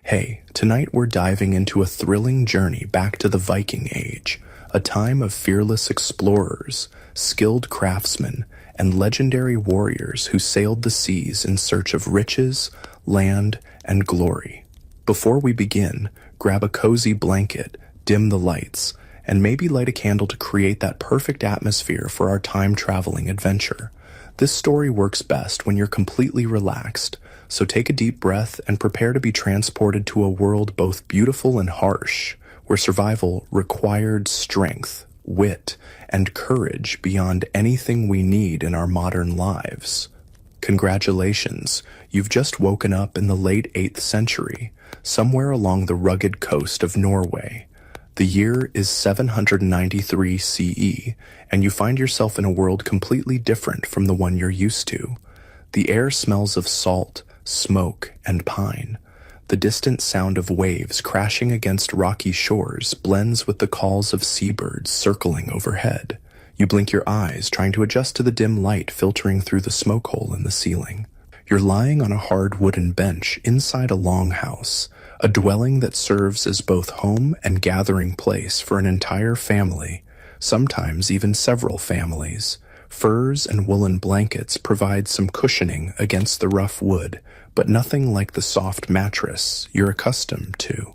Hey, tonight we're diving into a thrilling journey back to the Viking Age, a time of fearless explorers, skilled craftsmen, and legendary warriors who sailed the seas in search of riches, land, and glory. Before we begin, grab a cozy blanket, dim the lights, and maybe light a candle to create that perfect atmosphere for our time-traveling adventure. This story works best when you're completely relaxed, so take a deep breath and prepare to be transported to a world both beautiful and harsh, where survival required strength, wit, and courage beyond anything we need in our modern lives. Congratulations, you've just woken up in the late 8th century, somewhere along the rugged coast of Norway. The year is 793 CE, and you find yourself in a world completely different from the one you're used to. The air smells of salt, smoke, and pine. The distant sound of waves crashing against rocky shores blends with the calls of seabirds circling overhead. You blink your eyes, trying to adjust to the dim light filtering through the smoke hole in the ceiling. You're lying on a hard wooden bench inside a longhouse, a dwelling that serves as both home and gathering place for an entire family, sometimes even several families. Furs and woolen blankets provide some cushioning against the rough wood, but nothing like the soft mattress you're accustomed to.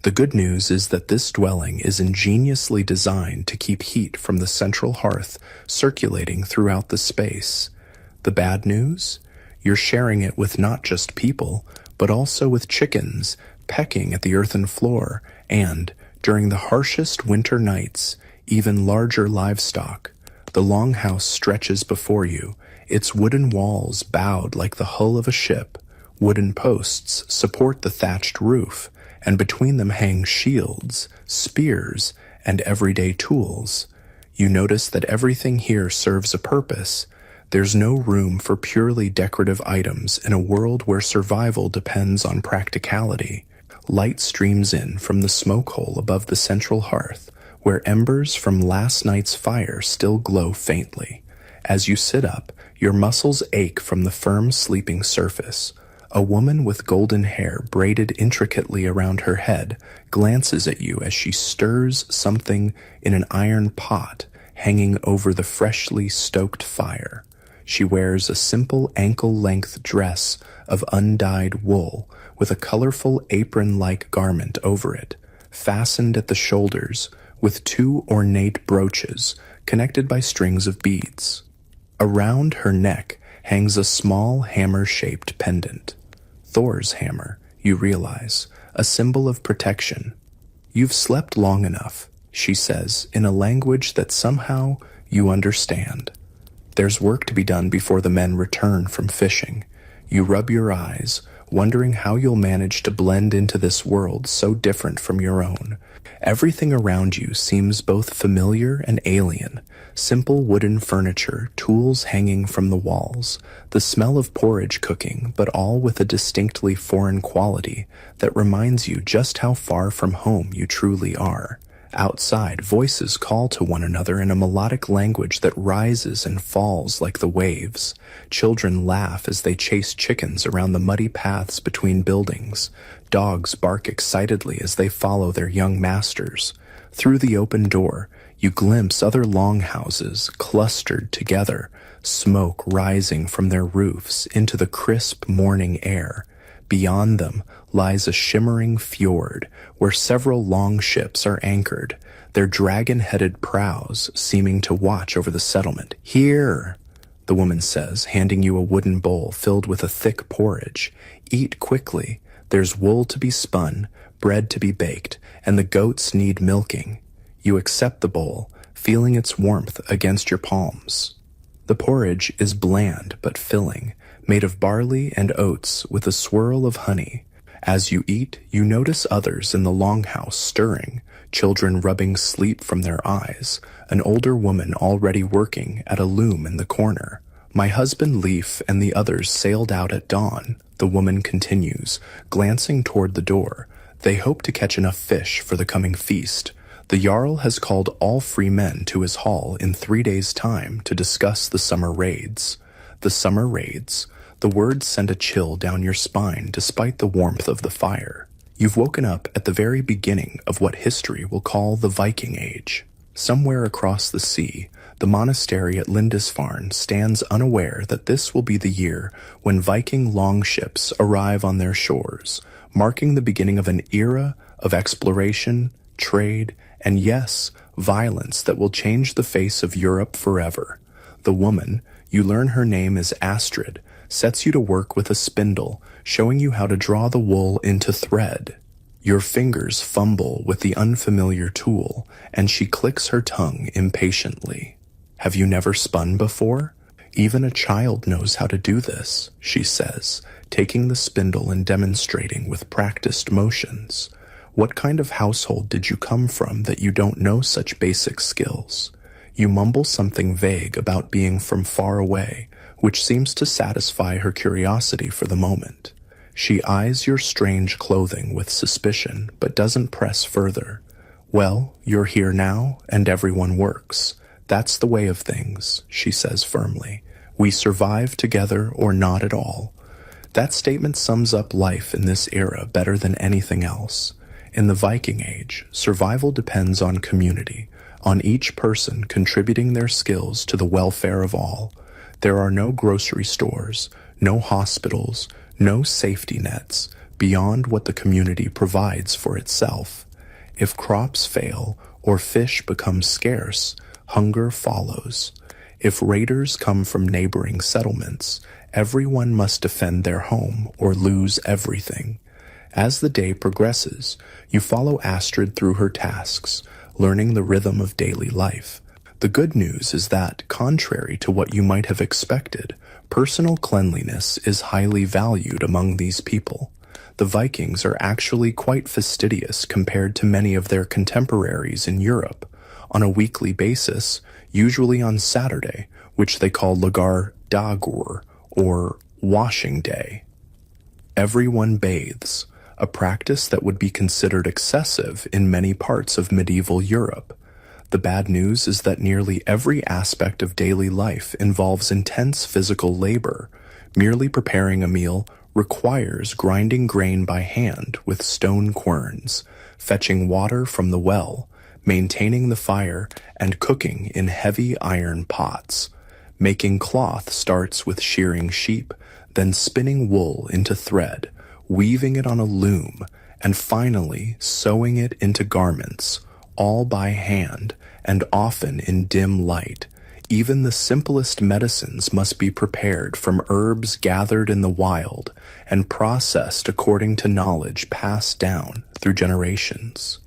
The good news is that this dwelling is ingeniously designed to keep heat from the central hearth circulating throughout the space. The bad news? You're sharing it with not just people, but also with chickens pecking at the earthen floor and, during the harshest winter nights, even larger livestock. The longhouse stretches before you, its wooden walls bowed like the hull of a ship. Wooden posts support the thatched roof, and between them hang shields, spears, and everyday tools. You notice that everything here serves a purpose. There's no room for purely decorative items in a world where survival depends on practicality. Light streams in from the smoke hole above the central hearth, where embers from last night's fire still glow faintly. As you sit up, your muscles ache from the firm sleeping surface. A woman with golden hair braided intricately around her head glances at you as she stirs something in an iron pot hanging over the freshly stoked fire. She wears a simple ankle-length dress of undyed wool with a colorful apron-like garment over it, fastened at the shoulders with 2 ornate brooches connected by strings of beads. Around her neck hangs a small hammer-shaped pendant. Thor's hammer, you realize, a symbol of protection. You've slept long enough, she says, in a language that somehow you understand. There's work to be done before the men return from fishing. You rub your eyes, wondering how you'll manage to blend into this world so different from your own. Everything around you seems both familiar and alien. Simple wooden furniture, tools hanging from the walls, the smell of porridge cooking, but all with a distinctly foreign quality that reminds you just how far from home you truly are. Outside, voices call to one another in a melodic language that rises and falls like the waves. Children laugh as they chase chickens around the muddy paths between buildings. Dogs bark excitedly as they follow their young masters. Through the open door, you glimpse other longhouses clustered together, smoke rising from their roofs into the crisp morning air. Beyond them lies a shimmering fjord where several longships are anchored, their dragon-headed prows seeming to watch over the settlement. "Here," the woman says, handing you a wooden bowl filled with a thick porridge. "Eat quickly. There's wool to be spun, bread to be baked, and the goats need milking." You accept the bowl, feeling its warmth against your palms. The porridge is bland but filling, made of barley and oats with a swirl of honey. As you eat, you notice others in the longhouse stirring, children rubbing sleep from their eyes, an older woman already working at a loom in the corner. "My husband Leif and the others sailed out at dawn," the woman continues, glancing toward the door. "They hope to catch enough fish for the coming feast. The Jarl has called all free men to his hall in 3 days' time to discuss the summer raids." The summer raids. The words send a chill down your spine despite the warmth of the fire. You've woken up at the very beginning of what history will call the Viking Age. Somewhere across the sea, the monastery at Lindisfarne stands unaware that this will be the year when Viking longships arrive on their shores, marking the beginning of an era of exploration, trade, and yes, violence that will change the face of Europe forever. The woman, you learn her name is Astrid, sets you to work with a spindle, showing you how to draw the wool into thread. Your fingers fumble with the unfamiliar tool, and she clicks her tongue impatiently. Have you never spun before? Even a child knows how to do this, she says, taking the spindle and demonstrating with practiced motions. What kind of household did you come from that you don't know such basic skills? You mumble something vague about being from far away, which seems to satisfy her curiosity for the moment. She eyes your strange clothing with suspicion, but doesn't press further. Well, you're here now, and everyone works. That's the way of things, she says firmly. We survive together or not at all. That statement sums up life in this era better than anything else. In the Viking Age, survival depends on community, on each person contributing their skills to the welfare of all. There are no grocery stores, no hospitals, no safety nets beyond what the community provides for itself. If crops fail or fish become scarce, hunger follows. If raiders come from neighboring settlements, everyone must defend their home or lose everything. As the day progresses, you follow Astrid through her tasks, learning the rhythm of daily life. The good news is that, contrary to what you might have expected, personal cleanliness is highly valued among these people. The Vikings are actually quite fastidious compared to many of their contemporaries in Europe. On a weekly basis, usually on Saturday, which they call lagar dagur, or washing day, everyone bathes, a practice that would be considered excessive in many parts of medieval Europe. The bad news is that nearly every aspect of daily life involves intense physical labor. Merely preparing a meal requires grinding grain by hand with stone querns, fetching water from the well, maintaining the fire, and cooking in heavy iron pots. Making cloth starts with shearing sheep, then spinning wool into thread, weaving it on a loom, and finally sewing it into garments, all by hand and often in dim light. Even the simplest medicines must be prepared from herbs gathered in the wild and processed according to knowledge passed down through generations.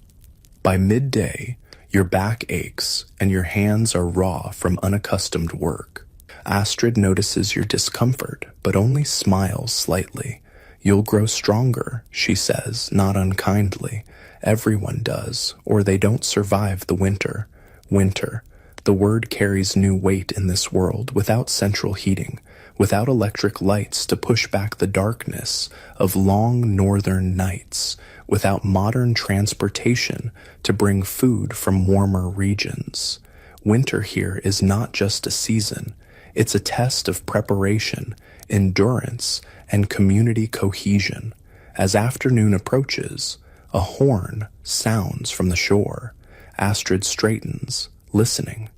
By midday, your back aches and your hands are raw from unaccustomed work. Astrid notices your discomfort, but only smiles slightly. You'll grow stronger, she says, not unkindly. Everyone does, or they don't survive the winter. Winter. The word carries new weight in this world without central heating, without electric lights to push back the darkness of long northern nights, without modern transportation to bring food from warmer regions. Winter here is not just a season. It's a test of preparation, endurance, and community cohesion. As afternoon approaches, a horn sounds from the shore. Astrid straightens, listening.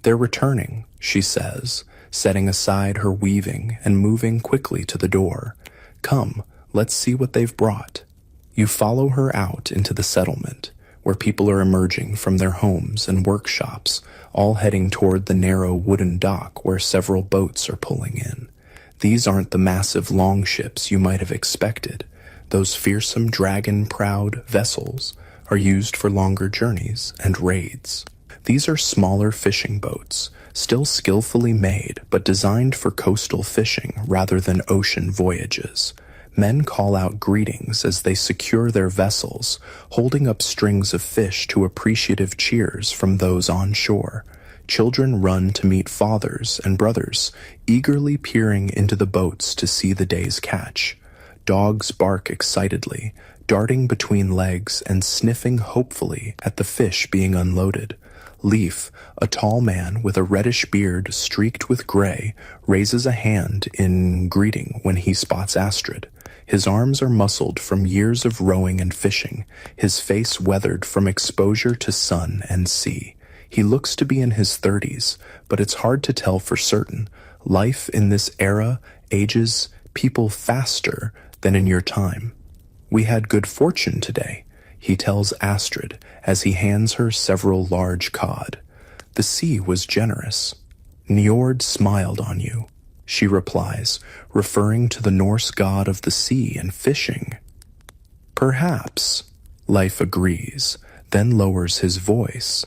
They're returning, she says, setting aside her weaving and moving quickly to the door. Come, let's see what they've brought. You follow her out into the settlement, where people are emerging from their homes and workshops, all heading toward the narrow wooden dock where several boats are pulling in. These aren't the massive longships you might have expected. Those fearsome dragon-prowed vessels are used for longer journeys and raids. These are smaller fishing boats, still skillfully made but designed for coastal fishing rather than ocean voyages. Men call out greetings as they secure their vessels, holding up strings of fish to appreciative cheers from those on shore. Children run to meet fathers and brothers, eagerly peering into the boats to see the day's catch. Dogs bark excitedly, darting between legs and sniffing hopefully at the fish being unloaded. Leaf, a tall man with a reddish beard streaked with gray, raises a hand in greeting when he spots Astrid. His arms are muscled from years of rowing and fishing, his face weathered from exposure to sun and sea. He looks to be in his 30s, but it's hard to tell for certain. Life in this era ages people faster than in your time. We had good fortune today, he tells Astrid as he hands her several large cod. The sea was generous. Njord smiled on you, she replies, referring to the Norse god of the sea and fishing. Perhaps, Leif agrees, then lowers his voice.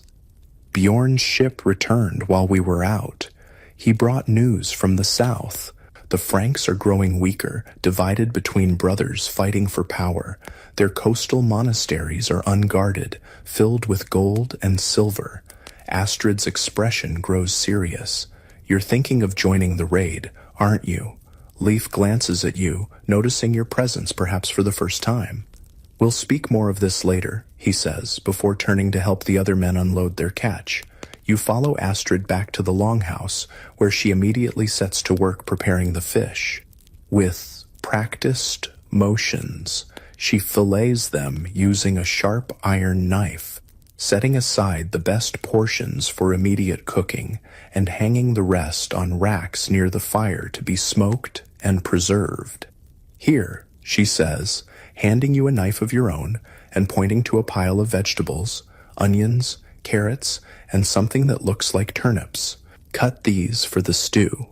Bjorn's ship returned while we were out. He brought news from the south. The Franks are growing weaker, divided between brothers fighting for power. Their coastal monasteries are unguarded, filled with gold and silver. Astrid's expression grows serious. You're thinking of joining the raid, aren't you? Leif glances at you, noticing your presence perhaps for the first time. We'll speak more of this later, he says, before turning to help the other men unload their catch. You follow Astrid back to the longhouse, where she immediately sets to work preparing the fish. With practiced motions, she fillets them using a sharp iron knife, setting aside the best portions for immediate cooking and hanging the rest on racks near the fire to be smoked and preserved. Here, she says, handing you a knife of your own and pointing to a pile of vegetables, onions, carrots, and something that looks like turnips. Cut these for the stew.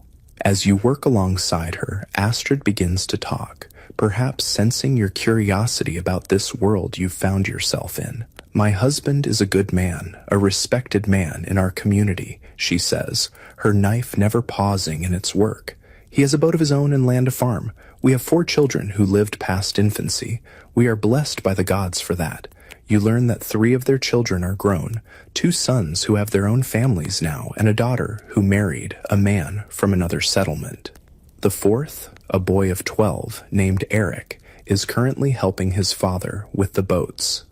As you work alongside her, Astrid begins to talk, perhaps sensing your curiosity about this world you've found yourself in. My husband is a good man, a respected man in our community, she says, her knife never pausing in its work. He has a boat of his own and land a farm. We have 4 children who lived past infancy. We are blessed by the gods for that. You learn that 3 of their children are grown, 2 sons who have their own families now, and a daughter who married a man from another settlement. The 4th, a boy of 12, named Eric, is currently helping his father with the boats.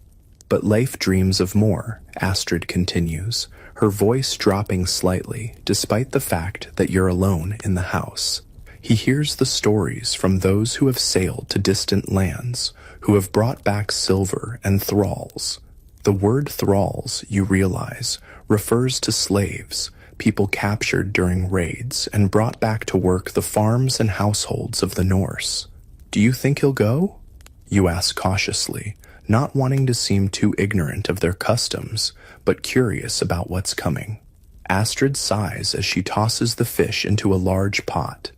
But Leif dreams of more, Astrid continues, her voice dropping slightly, despite the fact that you're alone in the house. He hears the stories from those who have sailed to distant lands, who have brought back silver and thralls. The word thralls, you realize, refers to slaves, people captured during raids and brought back to work the farms and households of the Norse. Do you think he'll go? You ask cautiously, not wanting to seem too ignorant of their customs, but curious about what's coming. Astrid sighs as she tosses the fish into a large pot.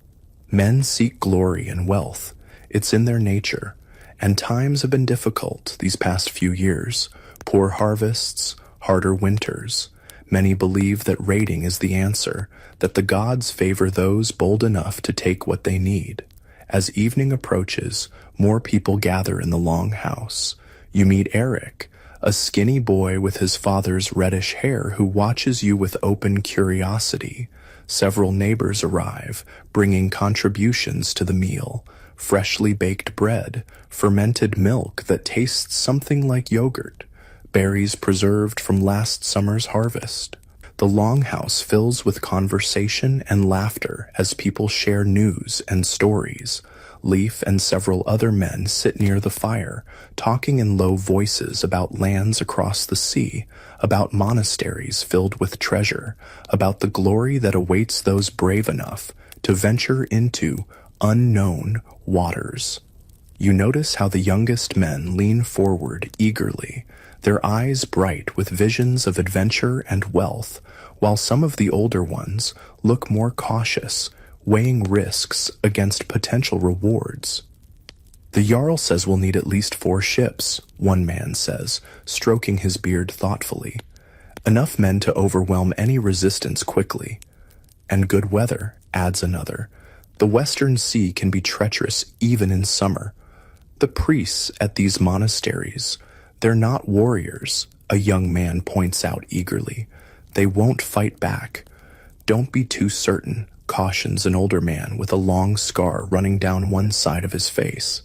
Men seek glory and wealth. It's in their nature. And times have been difficult these past few years. Poor harvests, harder winters. Many believe that raiding is the answer, that the gods favor those bold enough to take what they need. As evening approaches, more people gather in the longhouse. You meet Eric, a skinny boy with his father's reddish hair who watches you with open curiosity. Several neighbors arrive, bringing contributions to the meal. Freshly baked bread, fermented milk that tastes something like yogurt, berries preserved from last summer's harvest. The longhouse fills with conversation and laughter as people share news and stories. Leif and several other men sit near the fire, talking in low voices about lands across the sea, about monasteries filled with treasure, about the glory that awaits those brave enough to venture into unknown waters. You notice how the youngest men lean forward eagerly, their eyes bright with visions of adventure and wealth, while some of the older ones look more cautious, weighing risks against potential rewards. The Jarl says we'll need at least 4 ships, one man says, stroking his beard thoughtfully. Enough men to overwhelm any resistance quickly. And good weather, adds another. The Western Sea can be treacherous even in summer. The priests at these monasteries, they're not warriors, a young man points out eagerly. They won't fight back. Don't be too certain, cautions an older man with a long scar running down one side of his face.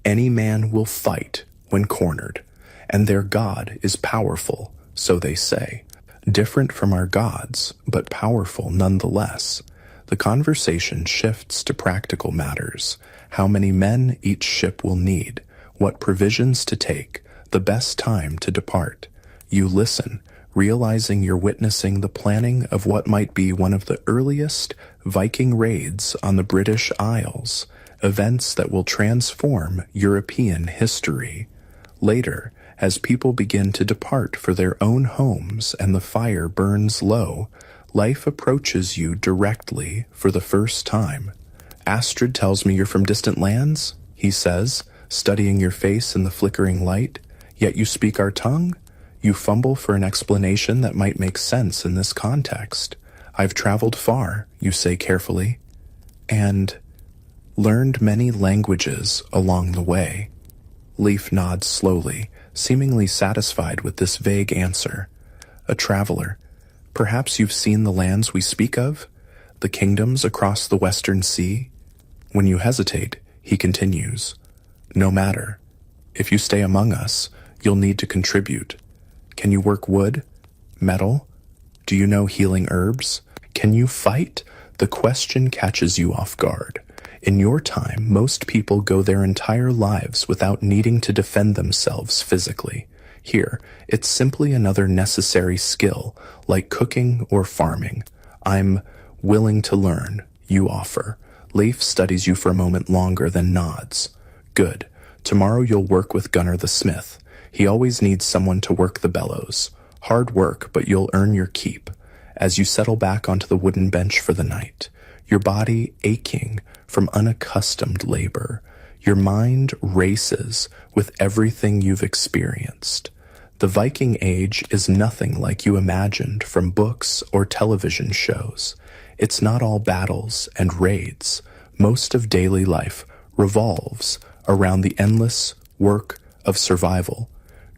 Any man will fight when cornered, and their god is powerful, so they say. Different from our gods, but powerful nonetheless. The conversation shifts to practical matters. how many men each ship will need, what provisions to take, the best time to depart. You listen, realizing you're witnessing the planning of what might be one of the earliest Viking raids on the British Isles, events that will transform European history. Later, as people begin to depart for their own homes and the fire burns low, life approaches you directly for the first time. Astrid tells me you're from distant lands, he says, studying your face in the flickering light, yet you speak our tongue? You fumble for an explanation that might make sense in this context. I've traveled far, you say carefully, and learned many languages along the way. Leif nods slowly, seemingly satisfied with this vague answer. A traveler. Perhaps you've seen the lands we speak of? The kingdoms across the western sea? When you hesitate, he continues, no matter. If you stay among us, you'll need to contribute. Can you work wood? Metal? Do you know healing herbs? Can you fight? The question catches you off guard. In your time, most people go their entire lives without needing to defend themselves physically. Here, it's simply another necessary skill, like cooking or farming. I'm willing to learn, you offer. Leif studies you for a moment longer, then nods. Good. Tomorrow you'll work with Gunnar the smith. He always needs someone to work the bellows. Hard work, but you'll earn your keep. As you settle back onto the wooden bench for the night, your body aching from unaccustomed labor, your mind races with everything you've experienced. The Viking Age is nothing like you imagined from books or television shows. It's not all battles and raids. Most of daily life revolves around the endless work of survival,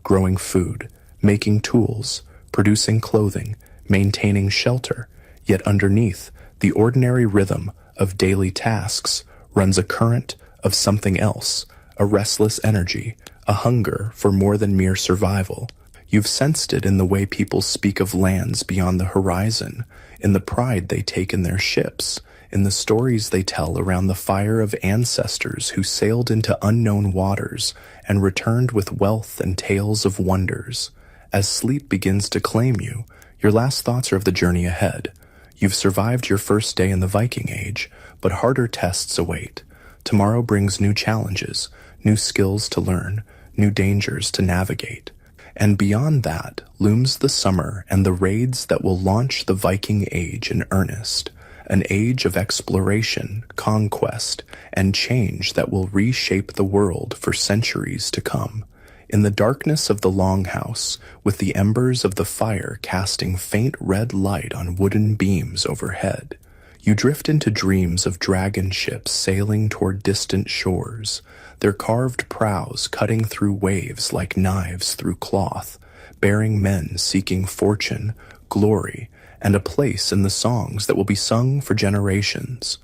growing food, making tools, producing clothing, maintaining shelter, yet underneath the ordinary rhythm of daily tasks runs a current of something else, a restless energy, a hunger for more than mere survival. You've sensed it in the way people speak of lands beyond the horizon, in the pride they take in their ships, in the stories they tell around the fire of ancestors who sailed into unknown waters and returned with wealth and tales of wonders. As sleep begins to claim you, your last thoughts are of the journey ahead. You've survived your first day in the Viking Age, but harder tests await. Tomorrow brings new challenges, new skills to learn, new dangers to navigate. And beyond that looms the summer and the raids that will launch the Viking Age in earnest, an age of exploration, conquest, and change that will reshape the world for centuries to come. In the darkness of the longhouse, with the embers of the fire casting faint red light on wooden beams overhead, you drift into dreams of dragon ships sailing toward distant shores, their carved prows cutting through waves like knives through cloth, bearing men seeking fortune, glory, and a place in the songs that will be sung for generations.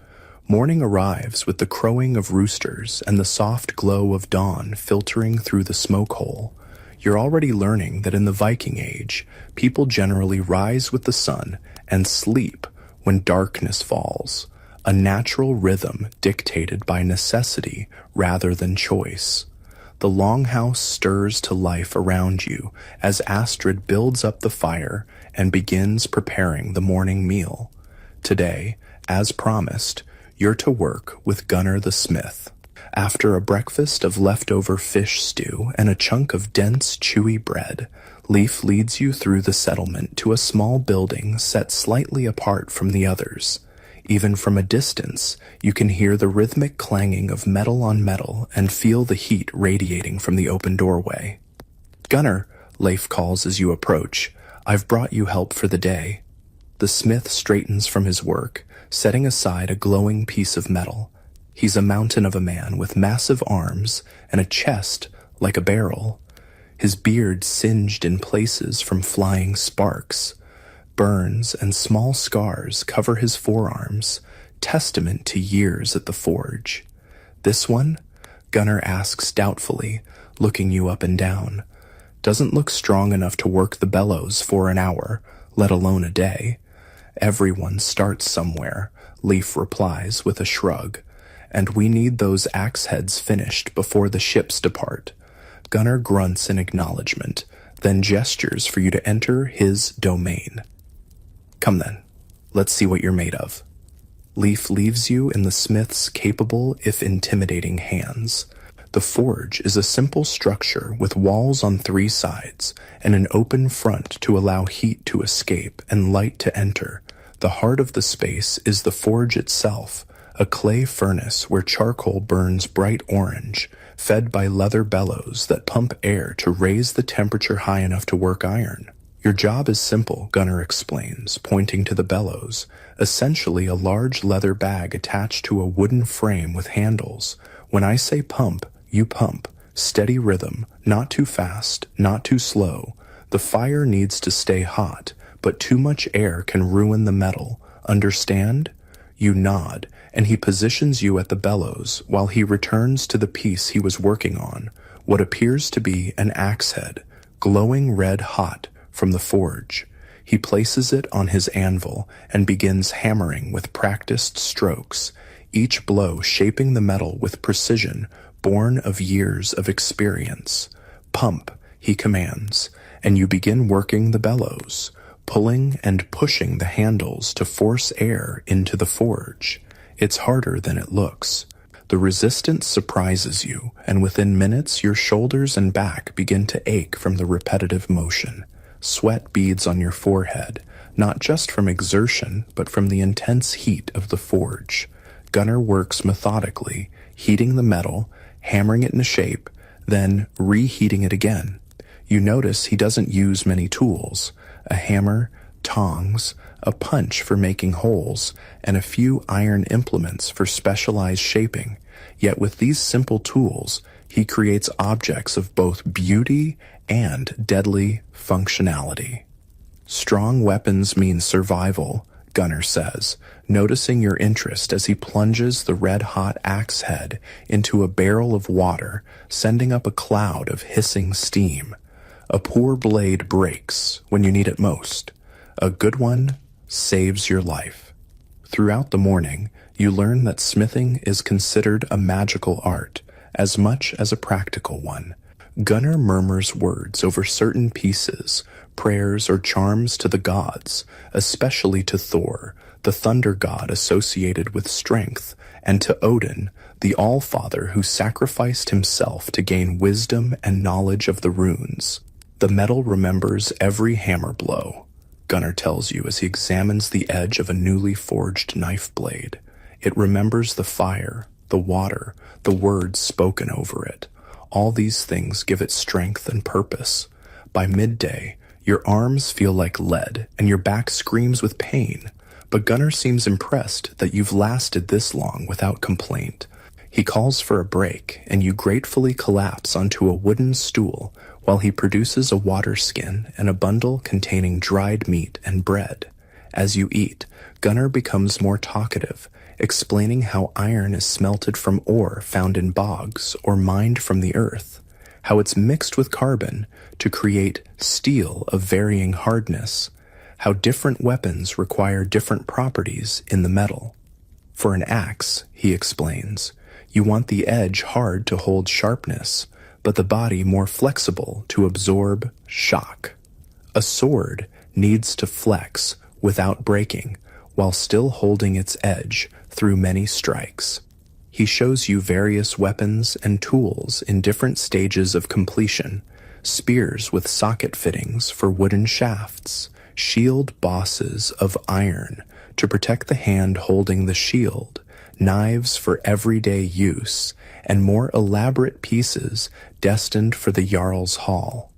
Morning arrives with the crowing of roosters and the soft glow of dawn filtering through the smoke hole. You're already learning that in the Viking Age, people generally rise with the sun and sleep when darkness falls, a natural rhythm dictated by necessity rather than choice. The longhouse stirs to life around you as Astrid builds up the fire and begins preparing the morning meal. Today, as promised, you're to work with Gunnar the smith. After a breakfast of leftover fish stew and a chunk of dense, chewy bread, Leif leads you through the settlement to a small building set slightly apart from the others. Even from a distance, you can hear the rhythmic clanging of metal on metal and feel the heat radiating from the open doorway. Gunnar, Leif calls as you approach, I've brought you help for the day. The smith straightens from his work, setting aside a glowing piece of metal. He's a mountain of a man with massive arms and a chest like a barrel. His beard singed in places from flying sparks. Burns and small scars cover his forearms, testament to years at the forge. This one? Gunnar asks doubtfully, looking you up and down. Doesn't look strong enough to work the bellows for an hour, let alone a day. Everyone starts somewhere, Leif replies with a shrug. and we need those axe heads finished before the ships depart. Gunnar grunts in acknowledgement, then gestures for you to enter his domain. Come then, let's see what you're made of. Leaf leaves you in the smith's capable, if intimidating, hands. The forge is a simple structure with walls on 3 sides and an open front to allow heat to escape and light to enter. The heart of the space is the forge itself, a clay furnace where charcoal burns bright orange, fed by leather bellows that pump air to raise the temperature high enough to work iron. Your job is simple, Gunnar explains, pointing to the bellows, essentially a large leather bag attached to a wooden frame with handles. When I say pump, you pump. Steady rhythm, not too fast, not too slow. The fire needs to stay hot, but too much air can ruin the metal. Understand? You nod, and he positions you at the bellows while he returns to the piece he was working on, what appears to be an axe head, glowing red hot from the forge. He places it on his anvil and begins hammering with practiced strokes, each blow shaping the metal with precision born of years of experience. Pump, he commands, and you begin working the bellows, pulling and pushing the handles to force air into the forge. It's harder than it looks. The resistance surprises you, and within minutes your shoulders and back begin to ache from the repetitive motion. Sweat beads on your forehead, not just from exertion, but from the intense heat of the forge. Gunnar works methodically, heating the metal, hammering it into shape, then reheating it again. You notice he doesn't use many tools: a hammer, tongs, a punch for making holes, and a few iron implements for specialized shaping. Yet with these simple tools, he creates objects of both beauty and deadly functionality. Strong weapons mean survival, Gunnar says, noticing your interest as he plunges the red-hot axe head into a barrel of water, sending up a cloud of hissing steam. A poor blade breaks when you need it most. A good one saves your life. Throughout the morning, you learn that smithing is considered a magical art, as much as a practical one. Gunnar murmurs words over certain pieces, prayers or charms to the gods, especially to Thor, the thunder god associated with strength, and to Odin, the All-Father who sacrificed himself to gain wisdom and knowledge of the runes. The metal remembers every hammer blow, Gunnar tells you as he examines the edge of a newly forged knife blade. It remembers the fire, the water, the words spoken over it. All these things give it strength and purpose. By midday, your arms feel like lead and your back screams with pain. But Gunnar seems impressed that you've lasted this long without complaint. He calls for a break, and you gratefully collapse onto a wooden stool while he produces a water skin and a bundle containing dried meat and bread. As you eat, Gunnar becomes more talkative, explaining how iron is smelted from ore found in bogs or mined from the earth, how it's mixed with carbon to create steel of varying hardness, how different weapons require different properties in the metal. For an axe, he explains, you want the edge hard to hold sharpness, but the body more flexible to absorb shock. A sword needs to flex without breaking, while still holding its edge through many strikes. He shows you various weapons and tools in different stages of completion: spears with socket fittings for wooden shafts, shield bosses of iron to protect the hand holding the shield, knives for everyday use, and more elaborate pieces destined for the Jarl's Hall.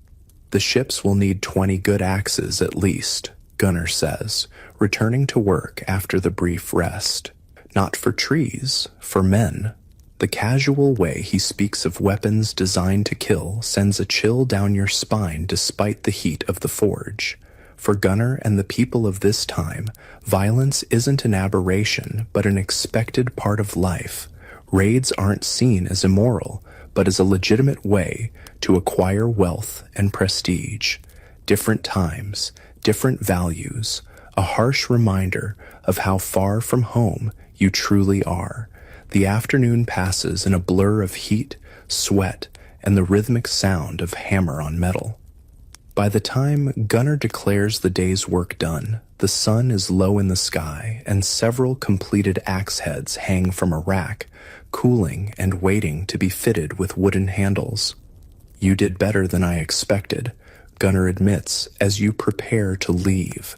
The ships will need 20 good axes at least, Gunnar says, returning to work after the brief rest. Not for trees, for men. The casual way he speaks of weapons designed to kill sends a chill down your spine despite the heat of the forge. For Gunnar and the people of this time, violence isn't an aberration, but an expected part of life. Raids aren't seen as immoral, but as a legitimate way to acquire wealth and prestige. Different times, different values, a harsh reminder of how far from home you truly are. The afternoon passes in a blur of heat, sweat, and the rhythmic sound of hammer on metal. By the time Gunnar declares the day's work done, the sun is low in the sky and several completed axe heads hang from a rack, cooling and waiting to be fitted with wooden handles. "You did better than I expected," Gunnar admits as you prepare to leave.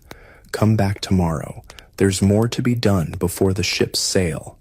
"Come back tomorrow. There's more to be done before the ships sail."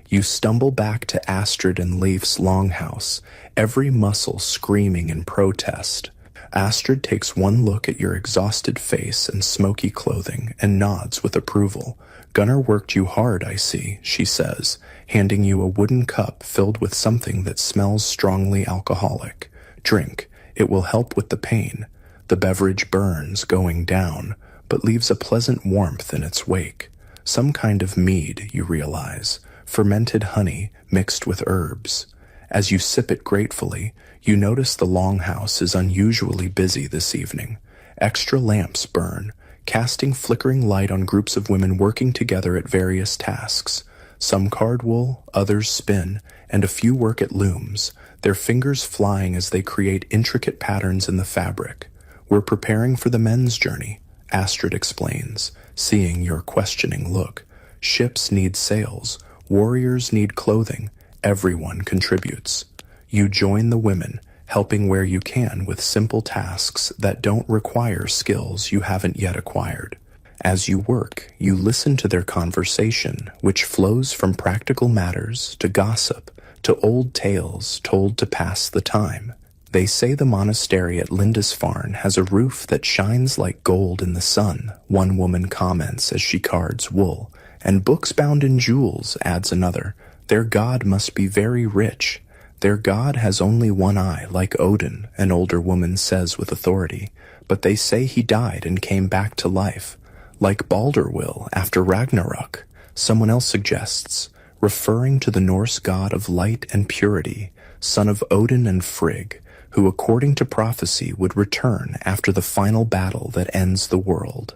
You stumble back to Astrid and Leif's longhouse, every muscle screaming in protest. Astrid takes one look at your exhausted face and smoky clothing and nods with approval. "Gunnar worked you hard, I see," she says, handing you a wooden cup filled with something that smells strongly alcoholic. "Drink. It will help with the pain." The beverage burns going down, but leaves a pleasant warmth in its wake. Some kind of mead, you realize, fermented honey mixed with herbs. As you sip it gratefully, you notice the longhouse is unusually busy this evening. Extra lamps burn, casting flickering light on groups of women working together at various tasks. Some card wool, others spin, and a few work at looms, their fingers flying as they create intricate patterns in the fabric. "We're preparing for the men's journey," Astrid explains, seeing your questioning look. "Ships need sails, warriors need clothing, everyone contributes." You join the women, helping where you can with simple tasks that don't require skills you haven't yet acquired. As you work, you listen to their conversation, which flows from practical matters to gossip, to old tales told to pass the time. "They say the monastery at Lindisfarne has a roof that shines like gold in the sun," one woman comments as she cards wool. "And books bound in jewels," adds another. "Their god must be very rich." "Their god has only one eye, like Odin," an older woman says with authority. "But they say he died and came back to life. Like Balder will after Ragnarok," someone else suggests, referring to the Norse god of light and purity, son of Odin and Frigg, who according to prophecy would return after the final battle that ends the world.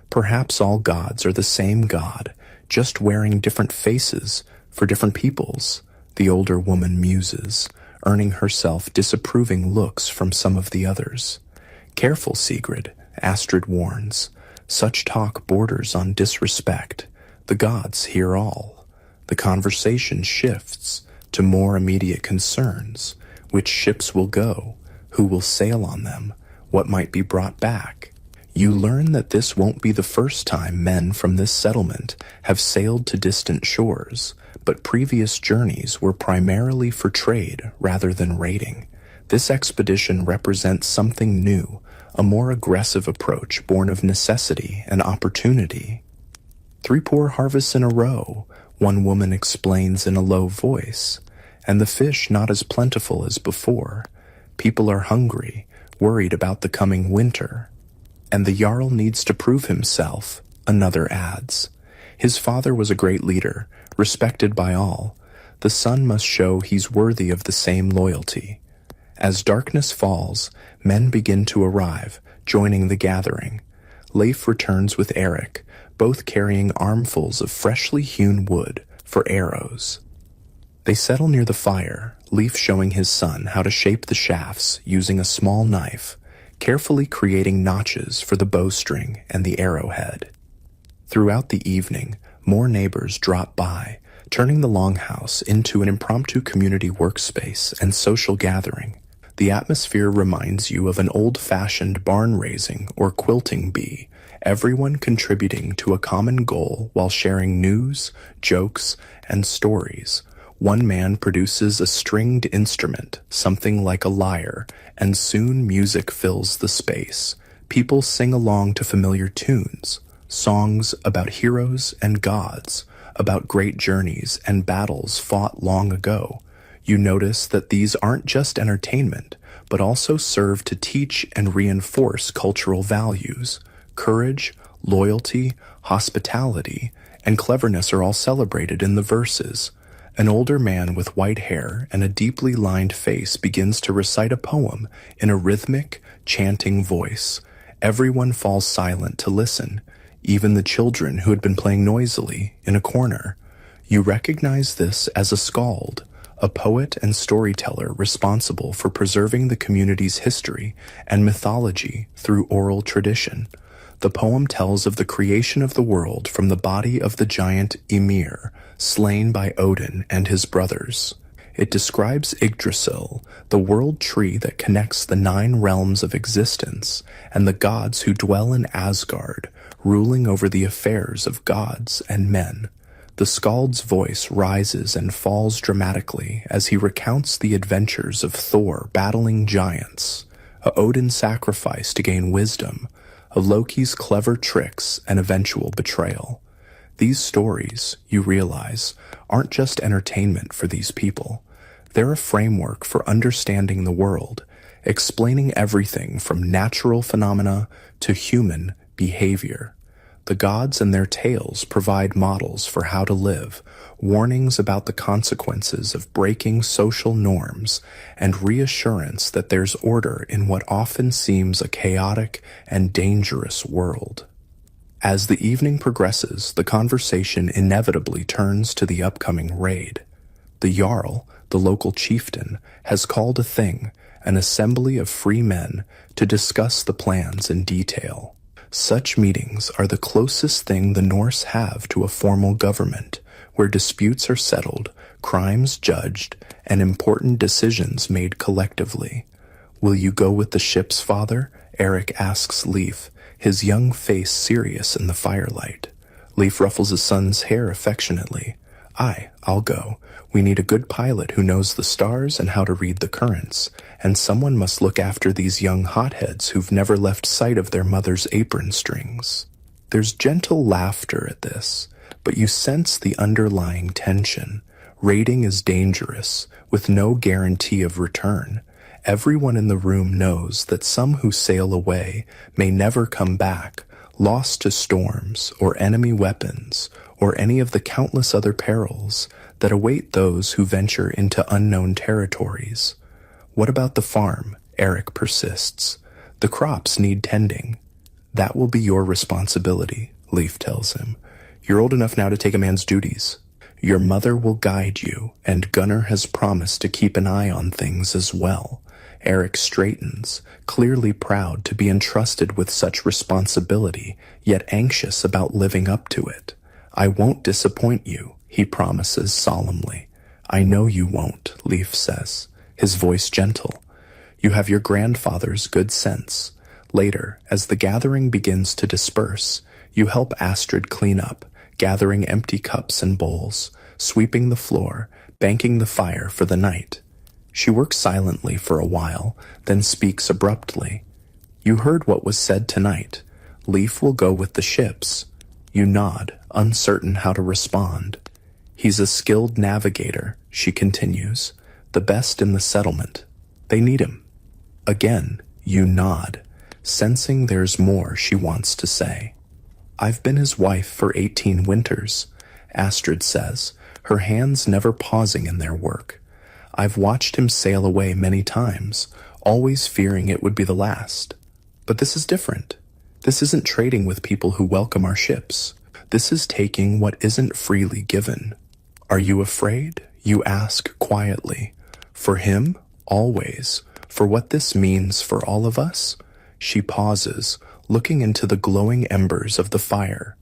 Perhaps all gods are the same god, just wearing different faces for different peoples, the older woman muses, earning herself disapproving looks from some of the others. "Careful, Sigrid," Astrid warns. "Such talk borders on disrespect. The gods hear all." The conversation shifts to more immediate concerns. Which ships will go? Who will sail on them? What might be brought back? You learn that this won't be the first time men from this settlement have sailed to distant shores, but previous journeys were primarily for trade rather than raiding. This expedition represents something new, a more aggressive approach born of necessity and opportunity. "3 poor harvests in a row," one woman explains in a low voice, "and the fish not as plentiful as before. People are hungry, worried about the coming winter. And the Jarl needs to prove himself," another adds. "His father was a great leader, respected by all. The son must show he's worthy of the same loyalty." As darkness falls, men begin to arrive, joining the gathering. Leif returns with Eric, both carrying armfuls of freshly hewn wood for arrows. They settle near the fire, Leif showing his son how to shape the shafts using a small knife, carefully creating notches for the bowstring and the arrowhead. Throughout the evening, more neighbors drop by, turning the longhouse into an impromptu community workspace and social gathering. The atmosphere reminds you of an old-fashioned barn-raising or quilting bee, everyone contributing to a common goal while sharing news, jokes, and stories. One man produces a stringed instrument, something like a lyre, and soon music fills the space. People sing along to familiar tunes, songs about heroes and gods, about great journeys and battles fought long ago. You notice that these aren't just entertainment, but also serve to teach and reinforce cultural values. Courage, loyalty, hospitality, and cleverness are all celebrated in the verses. An older man with white hair and a deeply lined face begins to recite a poem in a rhythmic, chanting voice. Everyone falls silent to listen, even the children who had been playing noisily in a corner. You recognize this as a skald, a poet and storyteller responsible for preserving the community's history and mythology through oral tradition. The poem tells of the creation of the world from the body of the giant Ymir, slain by Odin and his brothers. It describes Yggdrasil, the world tree that connects the 9 realms of existence, and the gods who dwell in Asgard, ruling over the affairs of gods and men. The skald's voice rises and falls dramatically as he recounts the adventures of Thor battling giants, a Odin sacrifice to gain wisdom, of Loki's clever tricks and eventual betrayal. These stories, you realize, aren't just entertainment for these people. They're a framework for understanding the world, explaining everything from natural phenomena to human behavior. The gods and their tales provide models for how to live, warnings about the consequences of breaking social norms, and reassurance that there's order in what often seems a chaotic and dangerous world. As the evening progresses, the conversation inevitably turns to the upcoming raid. The Jarl, the local chieftain, has called a thing, an assembly of free men, to discuss the plans in detail. Such meetings are the closest thing the Norse have to a formal government, where disputes are settled, crimes judged, and important decisions made collectively. "Will you go with the ship's father?" Eric asks Leif, his young face serious in the firelight. Leif ruffles his son's hair affectionately. "Aye, I'll go. We need a good pilot who knows the stars and how to read the currents, and someone must look after these young hotheads who've never left sight of their mother's apron strings." There's gentle laughter at this, but you sense the underlying tension. Raiding is dangerous, with no guarantee of return. Everyone in the room knows that some who sail away may never come back, lost to storms or enemy weapons or any of the countless other perils that await those who venture into unknown territories. "What about the farm?" Eric persists. "The crops need tending." "That will be your responsibility," Leif tells him. "You're old enough now to take a man's duties. Your mother will guide you, and Gunnar has promised to keep an eye on things as well." Eric straightens, clearly proud to be entrusted with such responsibility, yet anxious about living up to it. "I won't disappoint you," he promises solemnly. "I know you won't," Leif says, his voice gentle. "You have your grandfather's good sense." Later, as the gathering begins to disperse, you help Astrid clean up, gathering empty cups and bowls, sweeping the floor, banking the fire for the night. She works silently for a while, then speaks abruptly. "You heard what was said tonight. Leif will go with the ships." You nod, uncertain how to respond. "He's a skilled navigator," she continues, "the best in the settlement. They need him." Again, you nod, sensing there's more she wants to say. "I've been his wife for 18 winters," Astrid says, her hands never pausing in their work. "I've watched him sail away many times, always fearing it would be the last. But this is different. This isn't trading with people who welcome our ships. This is taking what isn't freely given." "Are you afraid?" you ask quietly. "For him? Always. For what this means for all of us?" She pauses, looking into the glowing embers of the fire.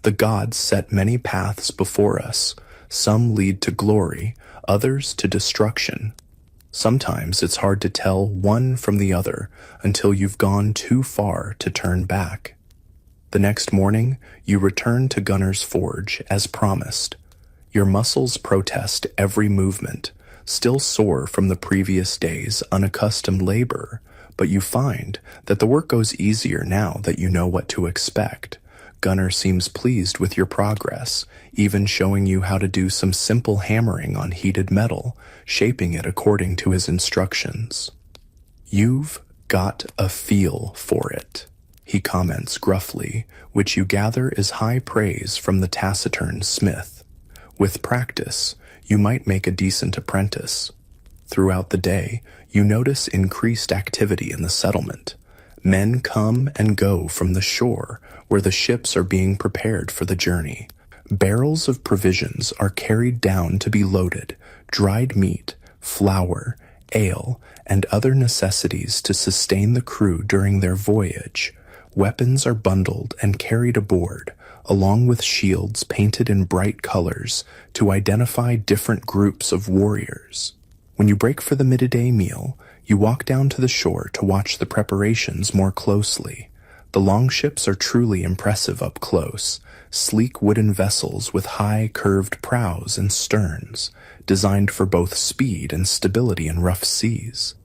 "The gods set many paths before us. Some lead to glory, others to destruction. Sometimes it's hard to tell one from the other until you've gone too far to turn back." The next morning, you return to Gunnar's forge as promised. Your muscles protest every movement, still sore from the previous day's unaccustomed labor, but you find that the work goes easier now that you know what to expect. Gunnar seems pleased with your progress, even showing you how to do some simple hammering on heated metal, shaping it according to his instructions. "You've got a feel for it," he comments gruffly, which you gather is high praise from the taciturn smith. "With practice, you might make a decent apprentice." Throughout the day, you notice increased activity in the settlement. Men come and go from the shore, where the ships are being prepared for the journey. Barrels of provisions are carried down to be loaded, dried meat, flour, ale, and other necessities to sustain the crew during their voyage. Weapons are bundled and carried aboard, along with shields painted in bright colors to identify different groups of warriors. When you break for the midday meal, you walk down to the shore to watch the preparations more closely. The longships are truly impressive up close, sleek wooden vessels with high, curved prows and sterns, designed for both speed and stability in rough seas.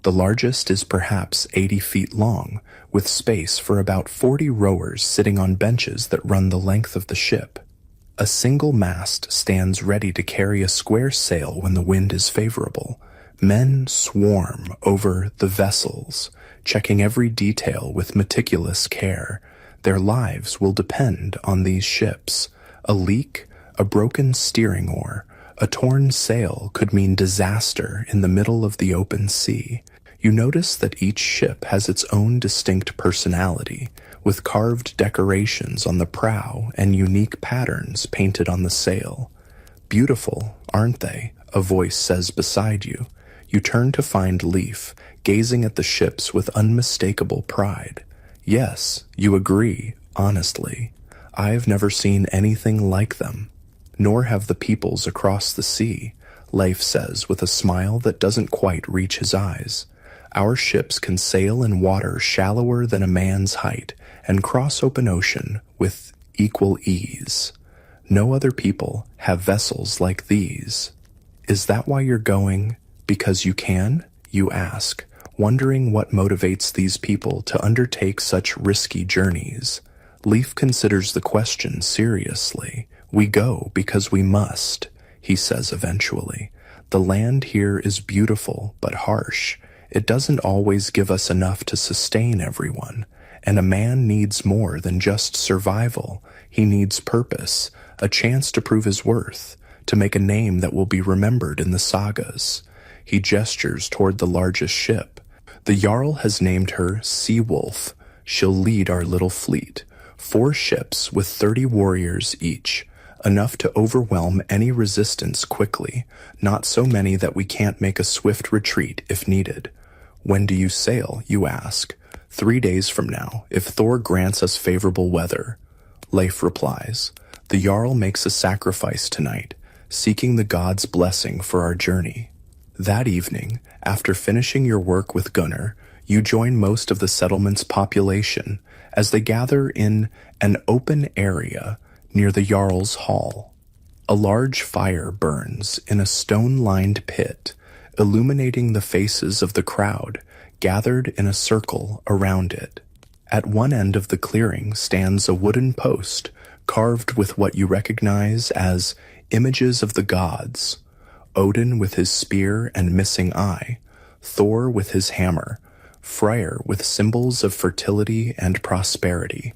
The largest is perhaps 80 feet long, with space for about 40 rowers sitting on benches that run the length of the ship. A single mast stands ready to carry a square sail when the wind is favorable. Men swarm over the vessels, checking every detail with meticulous care. Their lives will depend on these ships. A leak, a broken steering oar, a torn sail could mean disaster in the middle of the open sea. You notice that each ship has its own distinct personality, with carved decorations on the prow and unique patterns painted on the sail. "Beautiful, aren't they?" a voice says beside you. You turn to find Leaf, gazing at the ships with unmistakable pride. "Yes, you agree, honestly. I've never seen anything like them. Nor have the peoples across the sea," Leif says with a smile that doesn't quite reach his eyes. "Our ships can sail in water shallower than a man's height and cross open ocean with equal ease. No other people have vessels like these." "Is that why you're going? Because you can?" you ask, wondering what motivates these people to undertake such risky journeys. Leif considers the question seriously. "We go because we must," he says eventually. "The land here is beautiful but harsh. It doesn't always give us enough to sustain everyone, and a man needs more than just survival. He needs purpose, a chance to prove his worth, to make a name that will be remembered in the sagas." He gestures toward the largest ship. "The Jarl has named her Sea Wolf. She'll lead our little fleet. 4 ships with 30 warriors each, enough to overwhelm any resistance quickly, not so many that we can't make a swift retreat if needed." "When do you sail?" you ask. 3 days from now, if Thor grants us favorable weather." Leif replies, "The Jarl makes a sacrifice tonight, seeking the gods' blessing for our journey." That evening, after finishing your work with Gunnar, you join most of the settlement's population as they gather in an open area near the Jarl's hall. A large fire burns in a stone-lined pit, illuminating the faces of the crowd gathered in a circle around it. At one end of the clearing stands a wooden post carved with what you recognize as images of the gods: Odin with his spear and missing eye, Thor with his hammer, Freyr with symbols of fertility and prosperity.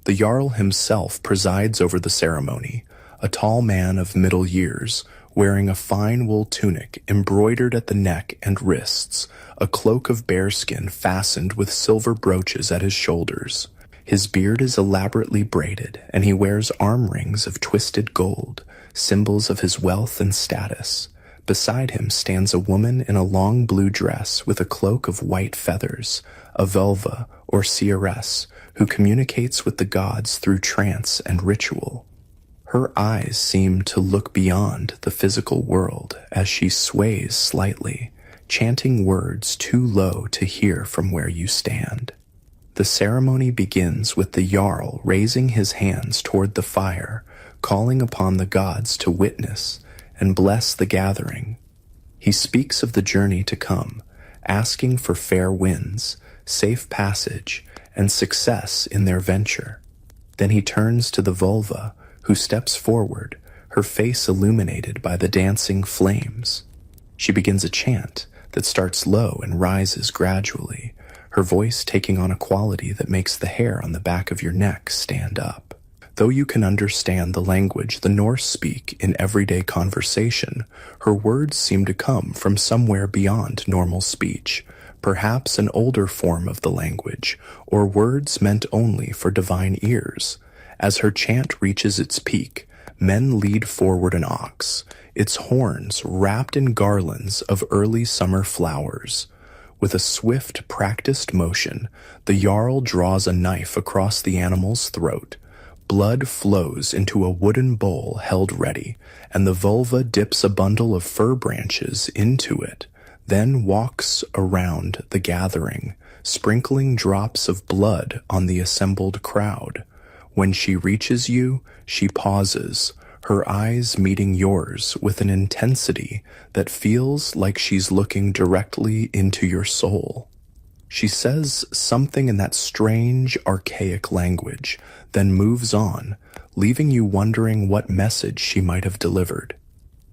The Jarl himself presides over the ceremony, a tall man of middle years, wearing a fine wool tunic embroidered at the neck and wrists, a cloak of bearskin fastened with silver brooches at his shoulders. His beard is elaborately braided, and he wears arm rings of twisted gold, symbols of his wealth and status. Beside him stands a woman in a long blue dress with a cloak of white feathers, a vulva or seeress, who communicates with the gods through trance and ritual. Her eyes seem to look beyond the physical world as she sways slightly, chanting words too low to hear from where you stand. The ceremony begins with the Jarl raising his hands toward the fire, calling upon the gods to witness and bless the gathering. He speaks of the journey to come, asking for fair winds, safe passage, and success in their venture. Then he turns to the vulva, who steps forward, her face illuminated by the dancing flames. She begins a chant that starts low and rises gradually, her voice taking on a quality that makes the hair on the back of your neck stand up. Though you can understand the language the Norse speak in everyday conversation, her words seem to come from somewhere beyond normal speech, perhaps an older form of the language, or words meant only for divine ears. As her chant reaches its peak, Men lead forward an ox, its horns wrapped in garlands of early summer flowers. With a swift, practiced motion, the Jarl draws a knife across the animal's throat. Blood flows into a wooden bowl held ready, and the vulva dips a bundle of fir branches into it, then walks around the gathering, sprinkling drops of blood on the assembled crowd. When she reaches you, she pauses, her eyes meeting yours with an intensity that feels like she's looking directly into your soul. She says something in that strange, archaic language, then moves on, leaving you wondering what message she might have delivered.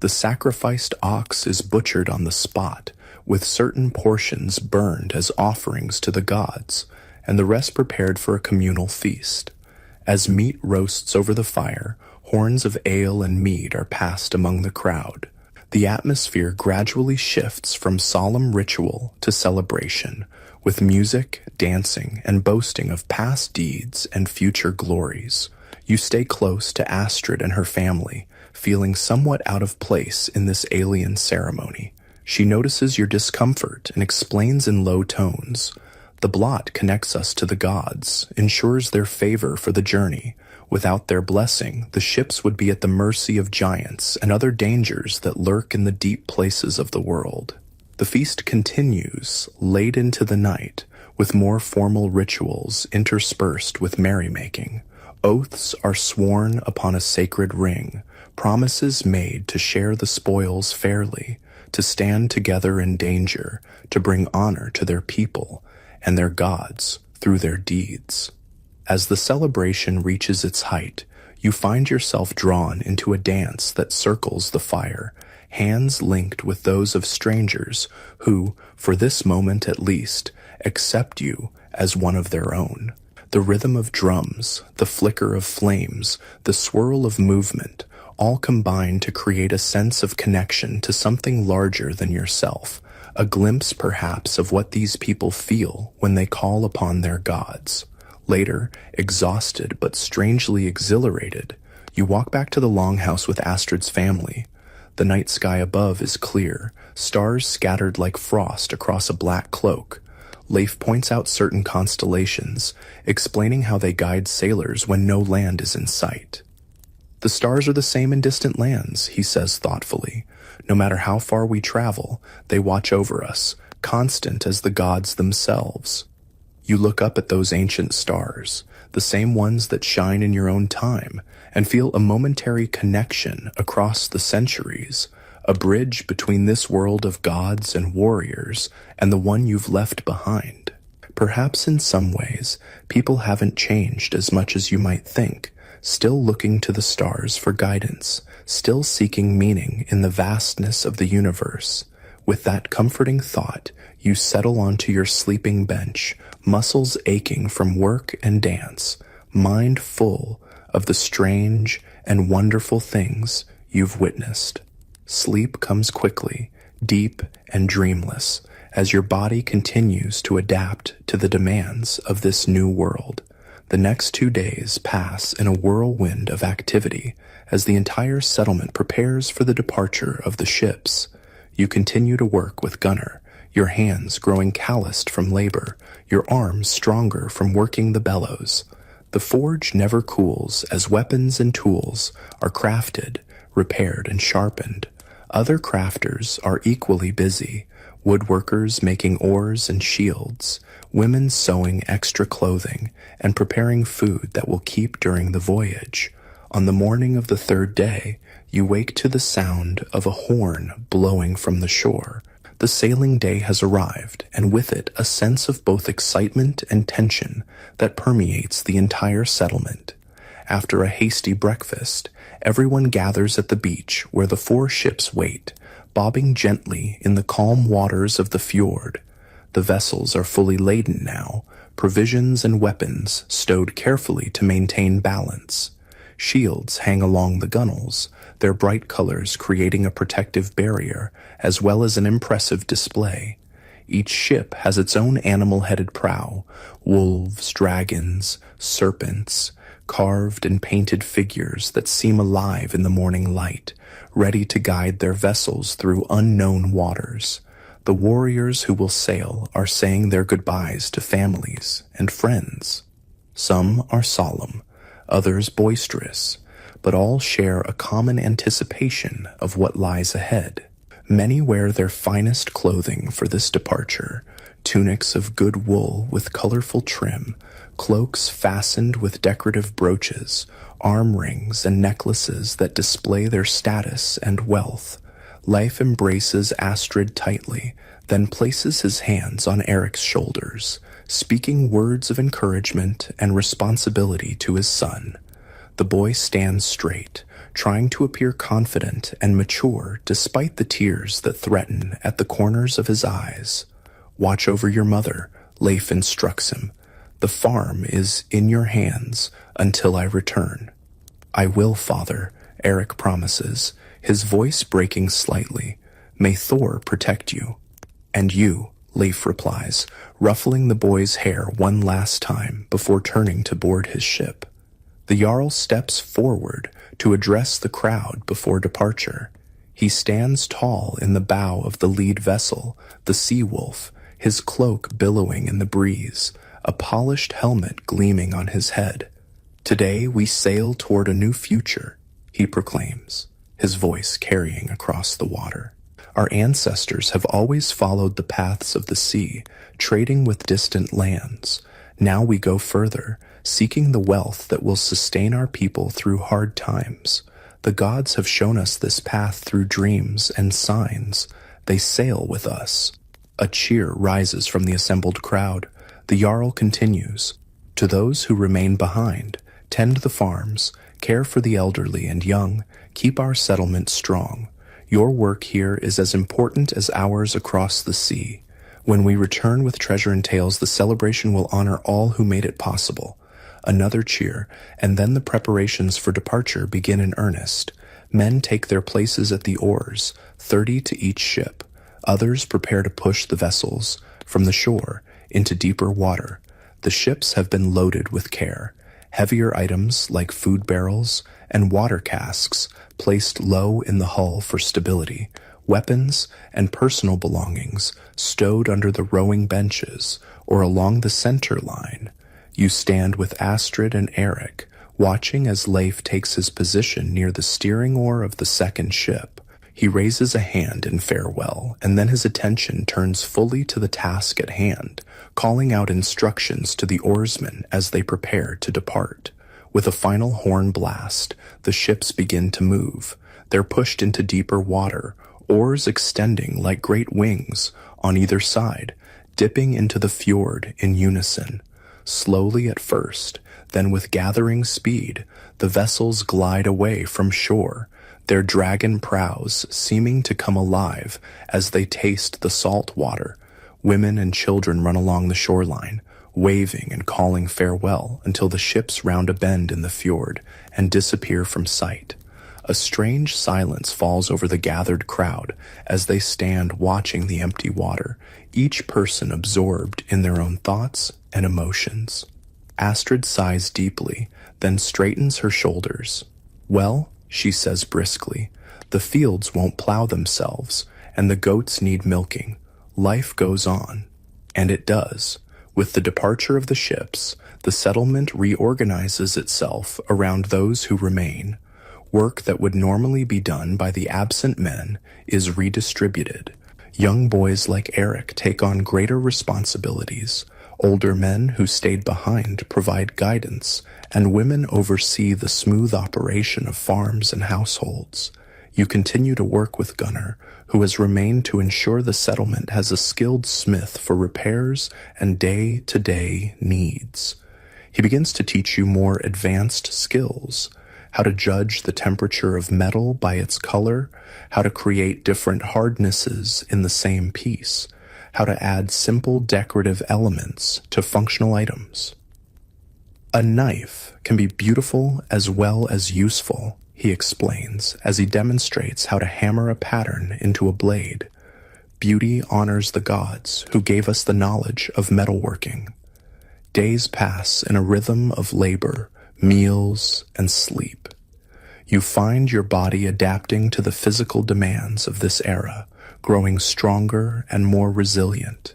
The sacrificed ox is butchered on the spot, with certain portions burned as offerings to the gods, and the rest prepared for a communal feast. As meat roasts over the fire, horns of ale and mead are passed among the crowd. The atmosphere gradually shifts from solemn ritual to celebration, with music, dancing, and boasting of past deeds and future glories. You stay close to Astrid and her family, feeling somewhat out of place in this alien ceremony. She notices your discomfort and explains in low tones. The blot connects us to the gods, ensures their favor for the journey. Without their blessing, the ships would be at the mercy of giants and other dangers that lurk in the deep places of the world. The feast continues, late into the night, with more formal rituals interspersed with merrymaking. Oaths are sworn upon a sacred ring, promises made to share the spoils fairly, to stand together in danger, to bring honor to their people and their gods through their deeds. As the celebration reaches its height, you find yourself drawn into a dance that circles the fire, hands linked with those of strangers who, for this moment at least, accept you as one of their own. The rhythm of drums, the flicker of flames, the swirl of movement, all combine to create a sense of connection to something larger than yourself, a glimpse perhaps of what these people feel when they call upon their gods. Later, exhausted but strangely exhilarated, you walk back to the longhouse with Astrid's family. The night sky above is clear, stars scattered like frost across a black cloak. Leif points out certain constellations, explaining how they guide sailors when no land is in sight. The stars are the same in distant lands, he says thoughtfully. No matter how far we travel, they watch over us, constant as the gods themselves. You look up at those ancient stars, the same ones that shine in your own time, and feel a momentary connection across the centuries, a bridge between this world of gods and warriors and the one you've left behind. Perhaps in some ways, people haven't changed as much as you might think, still looking to the stars for guidance, still seeking meaning in the vastness of the universe. With that comforting thought, you settle onto your sleeping bench, muscles aching from work and dance, mind full of the strange and wonderful things you've witnessed. Sleep comes quickly, deep and dreamless, as your body continues to adapt to the demands of this new world. The next 2 days pass in a whirlwind of activity as the entire settlement prepares for the departure of the ships. You continue to work with Gunnar, your hands growing calloused from labor, your arms stronger from working the bellows. The forge never cools as weapons and tools are crafted, repaired, and sharpened. Other crafters are equally busy, woodworkers making oars and shields, women sewing extra clothing, and preparing food that will keep during the voyage. On the morning of the 3rd day, you wake to the sound of a horn blowing from the shore. The sailing day has arrived, and with it a sense of both excitement and tension that permeates the entire settlement. After a hasty breakfast, everyone gathers at the beach where the 4 ships wait, bobbing gently in the calm waters of the fjord. The vessels are fully laden now, provisions and weapons stowed carefully to maintain balance. Shields hang along the gunwales, their bright colors creating a protective barrier, as well as an impressive display. Each ship has its own animal-headed prow, wolves, dragons, serpents, carved and painted figures that seem alive in the morning light, ready to guide their vessels through unknown waters. The warriors who will sail are saying their goodbyes to families and friends. Some are solemn, others boisterous, but all share a common anticipation of what lies ahead. Many wear their finest clothing for this departure, tunics of good wool with colorful trim, cloaks fastened with decorative brooches, arm rings and necklaces that display their status and wealth. Life embraces Astrid tightly, then places his hands on Eric's shoulders, speaking words of encouragement and responsibility to his son. The boy stands straight, trying to appear confident and mature despite the tears that threaten at the corners of his eyes. "Watch over your mother," Leif instructs him. "The farm is in your hands until I return." "I will, father," Eric promises, his voice breaking slightly. "May Thor protect you." "And you," Leif replies, ruffling the boy's hair one last time before turning to board his ship. The Jarl steps forward to address the crowd before departure. He stands tall in the bow of the lead vessel, the Sea Wolf, his cloak billowing in the breeze, a polished helmet gleaming on his head. "Today we sail toward a new future," he proclaims, his voice carrying across the water. "Our ancestors have always followed the paths of the sea, trading with distant lands. Now we go further, seeking the wealth that will sustain our people through hard times. The gods have shown us this path through dreams and signs. They sail with us." A cheer rises from the assembled crowd. The Jarl continues, "To those who remain behind, tend the farms, care for the elderly and young, keep our settlement strong. Your work here is as important as ours across the sea. When we return with treasure and tales, the celebration will honor all who made it possible." Another cheer, and then the preparations for departure begin in earnest. Men take their places at the oars, 30 to each ship. Others prepare to push the vessels from the shore into deeper water. The ships have been loaded with care. Heavier items like food barrels and water casks placed low in the hull for stability. Weapons and personal belongings stowed under the rowing benches or along the center line. You stand with Astrid and Eric, watching as Leif takes his position near the steering oar of the second ship. He raises a hand in farewell, and then his attention turns fully to the task at hand, calling out instructions to the oarsmen as they prepare to depart. With a final horn blast, the ships begin to move. They're pushed into deeper water, oars extending like great wings on either side, dipping into the fjord in unison. Slowly at first, then with gathering speed, the vessels glide away from shore, their dragon prows seeming to come alive as they taste the salt water. Women and children run along the shoreline, waving and calling farewell until the ships round a bend in the fjord and disappear from sight. A strange silence falls over the gathered crowd as they stand watching the empty water, each person absorbed in their own thoughts and emotions. Astrid sighs deeply, then straightens her shoulders. "Well," she says briskly, "the fields won't plow themselves, and the goats need milking. Life goes on." And it does. With the departure of the ships, the settlement reorganizes itself around those who remain. Work that would normally be done by the absent men is redistributed. Young boys like Eric take on greater responsibilities. Older men who stayed behind provide guidance, and women oversee the smooth operation of farms and households. You continue to work with Gunnar, who has remained to ensure the settlement has a skilled smith for repairs and day-to-day needs. He begins to teach you more advanced skills: how to judge the temperature of metal by its color, how to create different hardnesses in the same piece, how to add simple decorative elements to functional items. A knife can be beautiful as well as useful, he explains as he demonstrates how to hammer a pattern into a blade. Beauty honors the gods who gave us the knowledge of metalworking. Days pass in a rhythm of labor, meals, and sleep. You find your body adapting to the physical demands of this era, growing stronger and more resilient.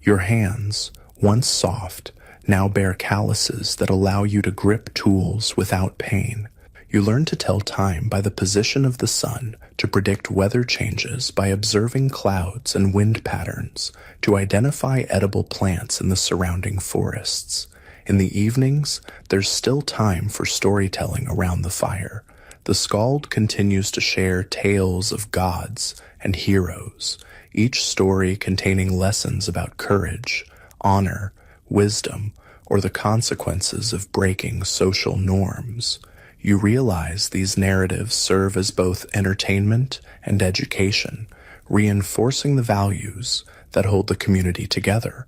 Your hands, once soft, now bear calluses that allow you to grip tools without pain. You learn to tell time by the position of the sun, to predict weather changes by observing clouds and wind patterns, to identify edible plants in the surrounding forests. In the evenings, there's still time for storytelling around the fire. The skald continues to share tales of gods and heroes, each story containing lessons about courage, honor, wisdom, or the consequences of breaking social norms. You realize these narratives serve as both entertainment and education, reinforcing the values that hold the community together.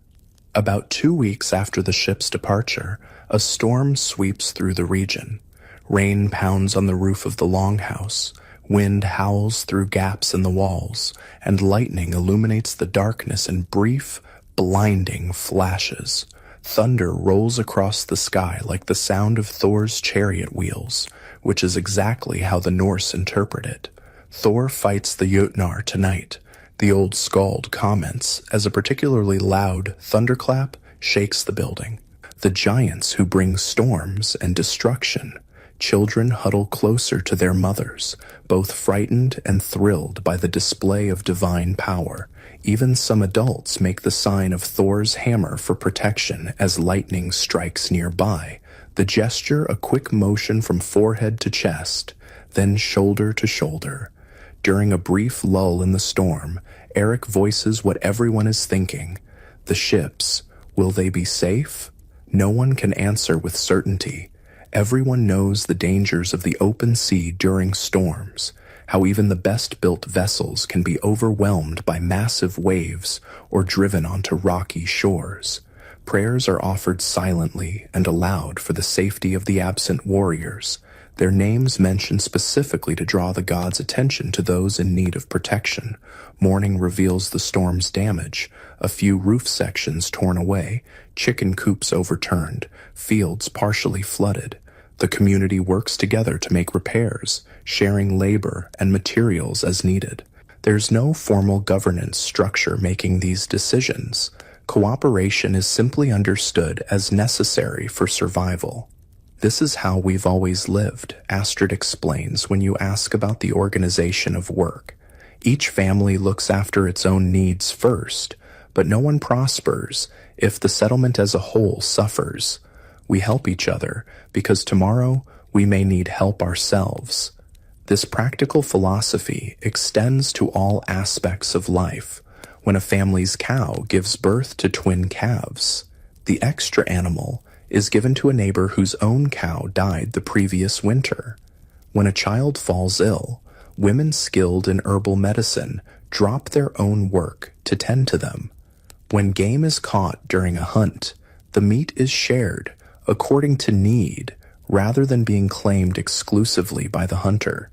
About 2 weeks after the ship's departure, a storm sweeps through the region. Rain pounds on the roof of the longhouse, wind howls through gaps in the walls, and lightning illuminates the darkness in brief, blinding flashes. Thunder rolls across the sky like the sound of Thor's chariot wheels, which is exactly how the Norse interpret it. Thor fights the Jotnar tonight, the old skald comments, as a particularly loud thunderclap shakes the building. The giants who bring storms and destruction. Children huddle closer to their mothers, both frightened and thrilled by the display of divine power. Even some adults make the sign of Thor's hammer for protection as lightning strikes nearby, the gesture a quick motion from forehead to chest, then shoulder to shoulder. During a brief lull in the storm, Eric voices what everyone is thinking. The ships, will they be safe? No one can answer with certainty. Everyone knows the dangers of the open sea during storms, how even the best-built vessels can be overwhelmed by massive waves or driven onto rocky shores. Prayers are offered silently and aloud for the safety of the absent warriors, their names mentioned specifically to draw the gods' attention to those in need of protection. Mourning reveals the storm's damage, a few roof sections torn away, chicken coops overturned, fields partially flooded. The community works together to make repairs, sharing labor and materials as needed. There's no formal governance structure making these decisions. Cooperation is simply understood as necessary for survival. This is how we've always lived, Astrid explains when you ask about the organization of work. Each family looks after its own needs first, but no one prospers if the settlement as a whole suffers. We help each other because tomorrow we may need help ourselves. This practical philosophy extends to all aspects of life. When a family's cow gives birth to twin calves, the extra animal is given to a neighbor whose own cow died the previous winter. When a child falls ill, women skilled in herbal medicine drop their own work to tend to them. When game is caught during a hunt, the meat is shared according to need rather than being claimed exclusively by the hunter.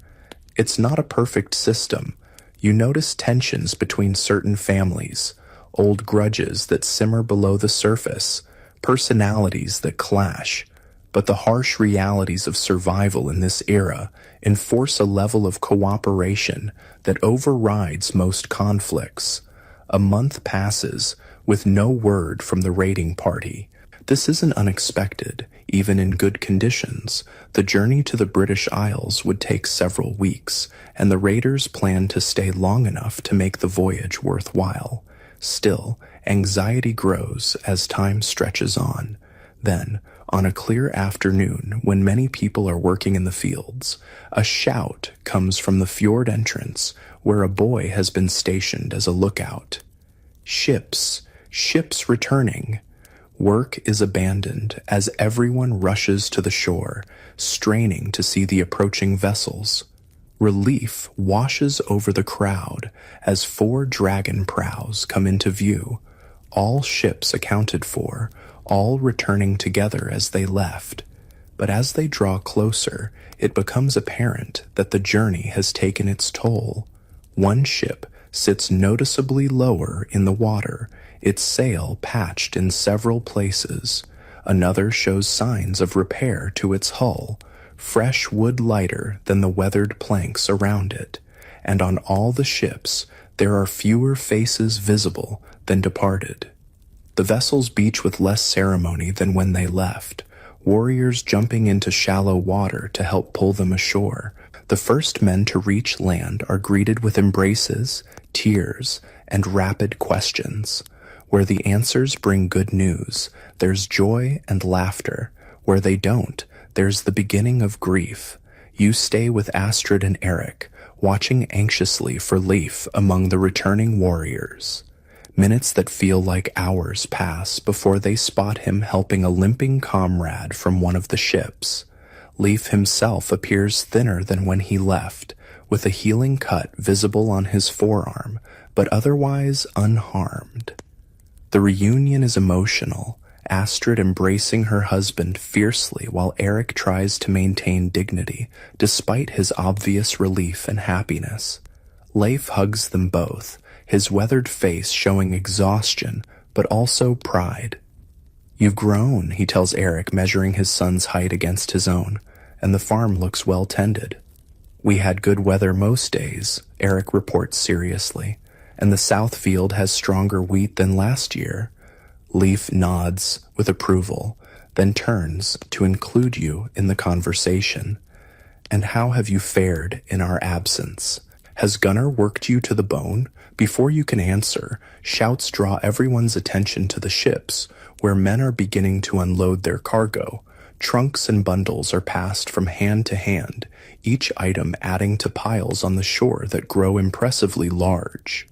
It's not a perfect system. You notice tensions between certain families, old grudges that simmer below the surface, personalities that clash, but the harsh realities of survival in this era enforce a level of cooperation that overrides most conflicts. A month passes with no word from the raiding party. This isn't unexpected, even in good conditions. The journey to the British Isles would take several weeks, and the raiders planned to stay long enough to make the voyage worthwhile. Still, anxiety grows as time stretches on. Then, on a clear afternoon when many people are working in the fields, a shout comes from the fjord entrance where a boy has been stationed as a lookout. Ships! Ships returning! Work is abandoned as everyone rushes to the shore, straining to see the approaching vessels. Relief washes over the crowd as 4 dragon prows come into view, all ships accounted for, all returning together as they left. But as they draw closer, it becomes apparent that the journey has taken its toll. One ship sits noticeably lower in the water, its sail patched in several places. Another shows signs of repair to its hull, fresh wood lighter than the weathered planks around it, and on all the ships there are fewer faces visible than departed. The vessels beach with less ceremony than when they left, warriors jumping into shallow water to help pull them ashore. The first men to reach land are greeted with embraces, tears, and rapid questions. Where the answers bring good news, there's joy and laughter. Where they don't, there's the beginning of grief. You stay with Astrid and Eric, watching anxiously for Leif among the returning warriors. Minutes that feel like hours pass before they spot him helping a limping comrade from one of the ships. Leif himself appears thinner than when he left, with a healing cut visible on his forearm, but otherwise unharmed. The reunion is emotional, Astrid embracing her husband fiercely while Eric tries to maintain dignity, despite his obvious relief and happiness. Leif hugs them both, his weathered face showing exhaustion, but also pride. "You've grown," he tells Eric, measuring his son's height against his own, "and the farm looks well tended." "We had good weather most days," Eric reports seriously, "and the south field has stronger wheat than last year." Leif nods with approval, then turns to include you in the conversation. "And how have you fared in our absence? Has Gunnar worked you to the bone?" Before you can answer, shouts draw everyone's attention to the ships, where men are beginning to unload their cargo. Trunks and bundles are passed from hand to hand, each item adding to piles on the shore that grow impressively large.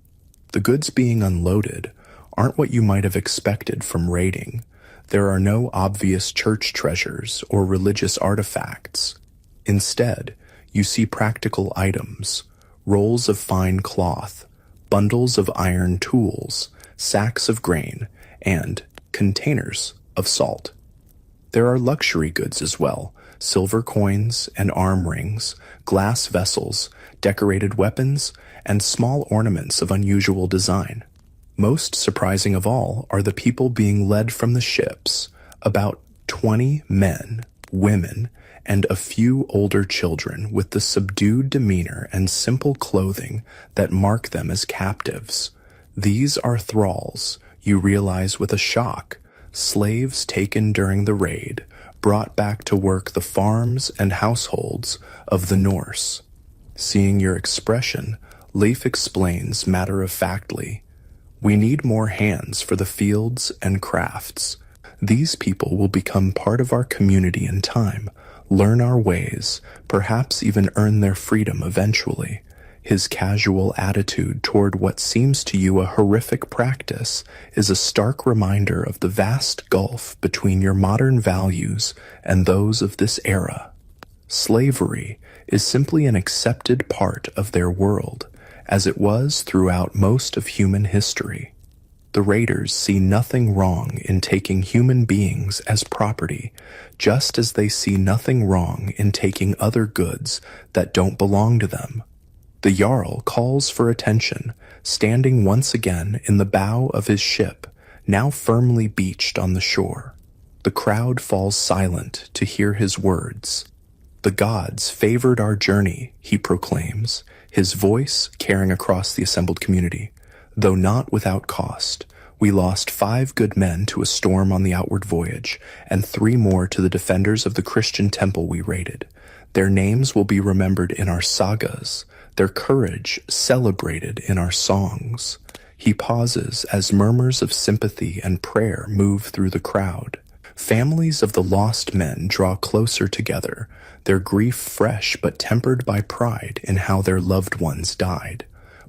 The goods being unloaded aren't what you might have expected from raiding. There are no obvious church treasures or religious artifacts. Instead, you see practical items, rolls of fine cloth, bundles of iron tools, sacks of grain, and containers of salt. There are luxury goods as well, silver coins and arm rings, glass vessels, decorated weapons, and small ornaments of unusual design. Most surprising of all are the people being led from the ships, about 20 men, women, and a few older children with the subdued demeanor and simple clothing that mark them as captives. These are thralls, you realize with a shock, slaves taken during the raid, brought back to work the farms and households of the Norse. Seeing your expression, Leif explains matter-of-factly, "We need more hands for the fields and crafts. These people will become part of our community in time, learn our ways, perhaps even earn their freedom eventually." His casual attitude toward what seems to you a horrific practice is a stark reminder of the vast gulf between your modern values and those of this era. Slavery is simply an accepted part of their world, as it was throughout most of human history. The raiders see nothing wrong in taking human beings as property, just as they see nothing wrong in taking other goods that don't belong to them. The Jarl calls for attention, standing once again in the bow of his ship, now firmly beached on the shore. The crowd falls silent to hear his words. "The gods favored our journey," he proclaims, his voice carrying across the assembled community. "Though not without cost. We lost 5 good men to a storm on the outward voyage, and 3 more to the defenders of the Christian temple we raided. Their names will be remembered in our sagas, their courage celebrated in our songs." He pauses as murmurs of sympathy and prayer move through the crowd. Families of the lost men draw closer together, their grief fresh but tempered by pride in how their loved ones died.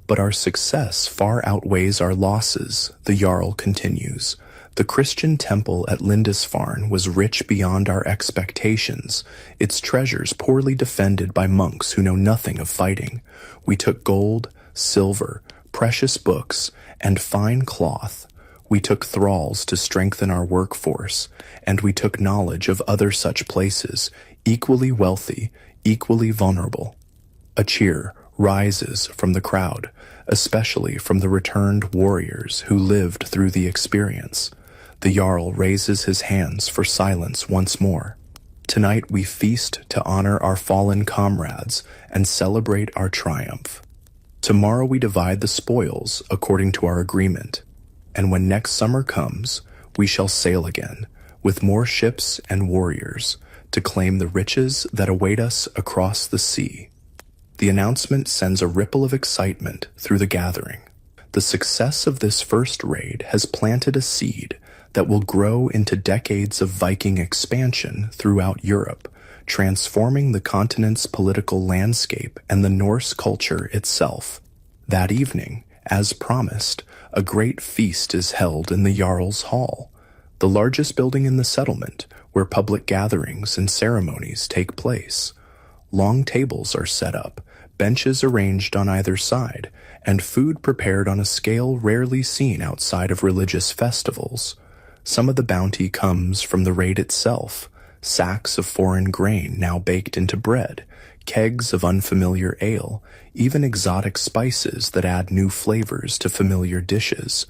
"But our success far outweighs our losses," the Jarl continues. "The Christian temple at Lindisfarne was rich beyond our expectations, its treasures poorly defended by monks who know nothing of fighting. We took gold, silver, precious books, and fine cloth. We took thralls to strengthen our workforce, and we took knowledge of other such places, equally wealthy, equally vulnerable." A cheer rises from the crowd, especially from the returned warriors who lived through the experience. The Jarl raises his hands for silence once more. Tonight we feast to honor our fallen comrades and celebrate our triumph. Tomorrow we divide the spoils according to our agreement, and when next summer comes, we shall sail again, with more ships and warriors, to claim the riches that await us across the sea. The announcement sends a ripple of excitement through the gathering. The success of this first raid has planted a seed that will grow into decades of Viking expansion throughout Europe, transforming the continent's political landscape and the Norse culture itself. That evening, as promised, a great feast is held in the Jarl's Hall, the largest building in the settlement, where public gatherings and ceremonies take place. Long tables are set up, benches arranged on either side, and food prepared on a scale rarely seen outside of religious festivals. Some of the bounty comes from the raid itself, sacks of foreign grain now baked into bread, kegs of unfamiliar ale, even exotic spices that add new flavors to familiar dishes.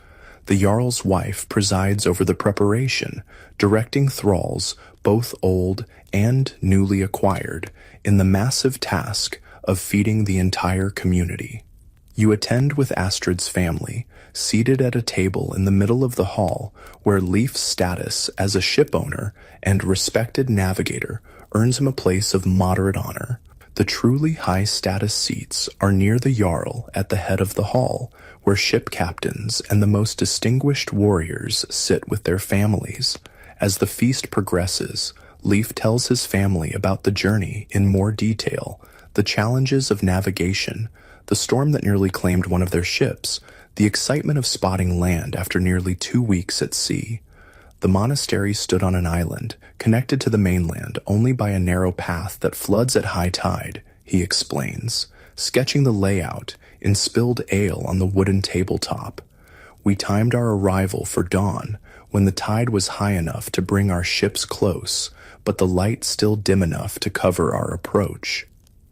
The Jarl's wife presides over the preparation, directing thralls, both old and newly acquired, in the massive task of feeding the entire community. You attend with Astrid's family, seated at a table in the middle of the hall, where Leif's status as a shipowner and respected navigator earns him a place of moderate honor. The truly high-status seats are near the Jarl at the head of the hall, where ship captains and the most distinguished warriors sit with their families. As the feast progresses, Leif tells his family about the journey in more detail, the challenges of navigation, the storm that nearly claimed one of their ships, the excitement of spotting land after nearly 2 weeks at sea. The monastery stood on an island, connected to the mainland only by a narrow path that floods at high tide, he explains, sketching the layout in spilled ale on the wooden tabletop. We timed our arrival for dawn, when the tide was high enough to bring our ships close, but the light still dim enough to cover our approach.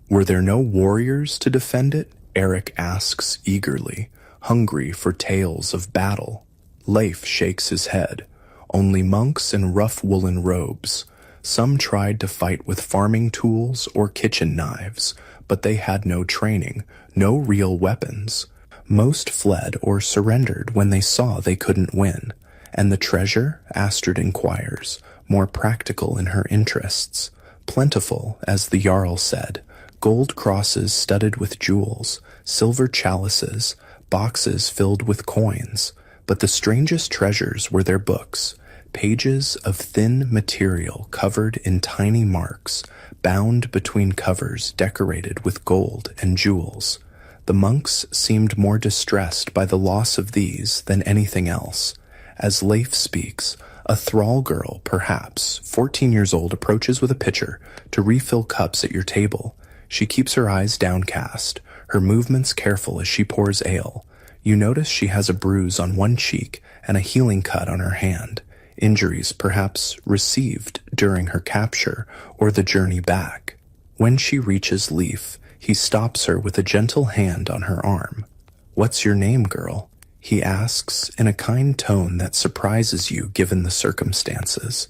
Were there no warriors to defend it? Eric asks eagerly, hungry for tales of battle. Leif shakes his head. Only monks in rough woolen robes. Some tried to fight with farming tools or kitchen knives, but they had no training, no real weapons. Most fled or surrendered when they saw they couldn't win. And the treasure? Astrid inquires, more practical in her interests. Plentiful, as the Jarl said. Gold crosses studded with jewels, silver chalices, boxes filled with coins. But the strangest treasures were their books, pages of thin material covered in tiny marks, bound between covers decorated with gold and jewels. The monks seemed more distressed by the loss of these than anything else. As Leif speaks, a thrall girl, perhaps 14 years old, approaches with a pitcher to refill cups at your table. She keeps her eyes downcast, her movements careful as she pours ale. You notice she has a bruise on one cheek and a healing cut on her hand, injuries perhaps received during her capture or the journey back. When she reaches Leif, he stops her with a gentle hand on her arm. "What's your name, girl?" he asks in a kind tone that surprises you given the circumstances.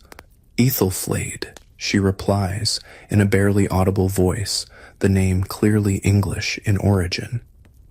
"Ethelflaed," she replies in a barely audible voice, the name clearly English in origin.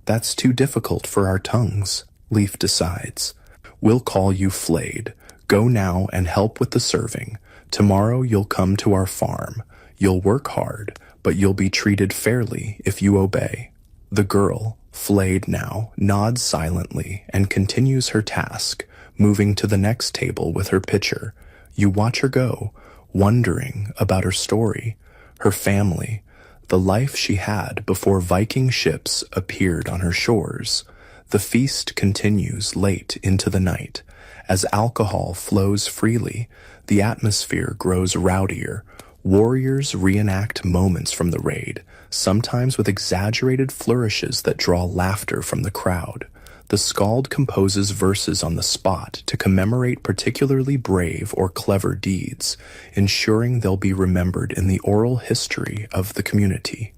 "That's too difficult for our tongues," Leif decides. "We'll call you Flayed. Go now and help with the serving. Tomorrow you'll come to our farm. You'll work hard, but you'll be treated fairly if you obey." The girl, Flayed now, nods silently and continues her task, moving to the next table with her pitcher. You watch her go, wondering about her story, her family, the life she had before Viking ships appeared on her shores. The feast continues late into the night. As alcohol flows freely, the atmosphere grows rowdier. Warriors reenact moments from the raid, sometimes with exaggerated flourishes that draw laughter from the crowd. The skald composes verses on the spot to commemorate particularly brave or clever deeds, ensuring they'll be remembered in the oral history of the community.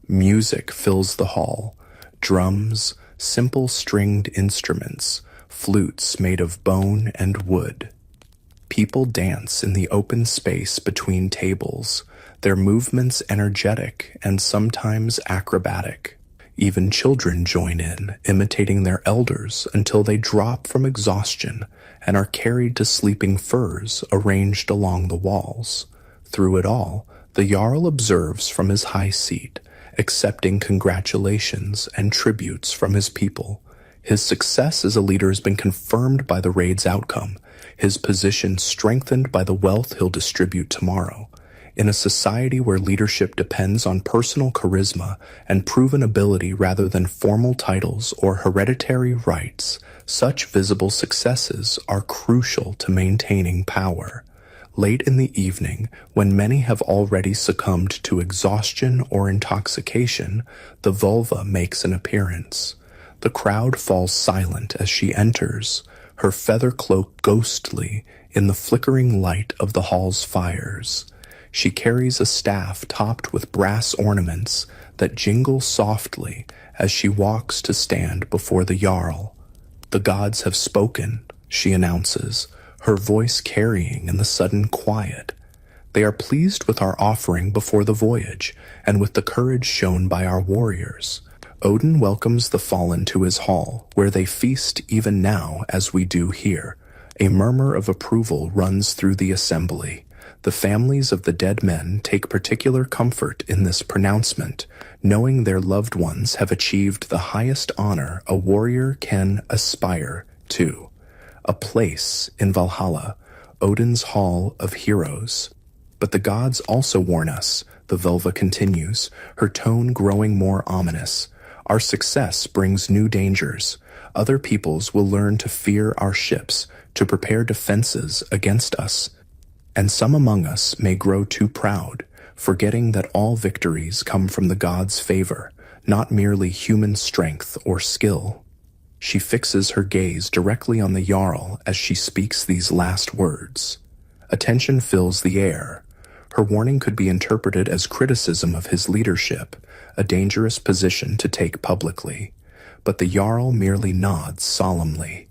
Music fills the hall. Drums, simple stringed instruments, flutes made of bone and wood. People dance in the open space between tables, their movements energetic and sometimes acrobatic. Even children join in, imitating their elders until they drop from exhaustion and are carried to sleeping furs arranged along the walls. Through it all, the Jarl observes from his high seat, accepting congratulations and tributes from his people. His success as a leader has been confirmed by the raid's outcome, his position strengthened by the wealth he'll distribute tomorrow. In a society where leadership depends on personal charisma and proven ability rather than formal titles or hereditary rights, such visible successes are crucial to maintaining power. Late in the evening, when many have already succumbed to exhaustion or intoxication, the vulva makes an appearance. The crowd falls silent as she enters, her feather cloak ghostly in the flickering light of the hall's fires. She carries a staff topped with brass ornaments that jingle softly as she walks to stand before the Jarl. "The gods have spoken," she announces, her voice carrying in the sudden quiet. "They are pleased with our offering before the voyage and with the courage shown by our warriors. Odin welcomes the fallen to his hall, where they feast even now as we do here." A murmur of approval runs through the assembly. The families of the dead men take particular comfort in this pronouncement, knowing their loved ones have achieved the highest honor a warrior can aspire to: a place in Valhalla, Odin's Hall of Heroes. "But the gods also warn us," the vulva continues, her tone growing more ominous. "Our success brings new dangers. Other peoples will learn to fear our ships, to prepare defenses against us. And some among us may grow too proud, forgetting that all victories come from the gods' favor, not merely human strength or skill." She fixes her gaze directly on the Jarl as she speaks these last words. Attention fills the air. Her warning could be interpreted as criticism of his leadership, a dangerous position to take publicly. But the Jarl merely nods solemnly.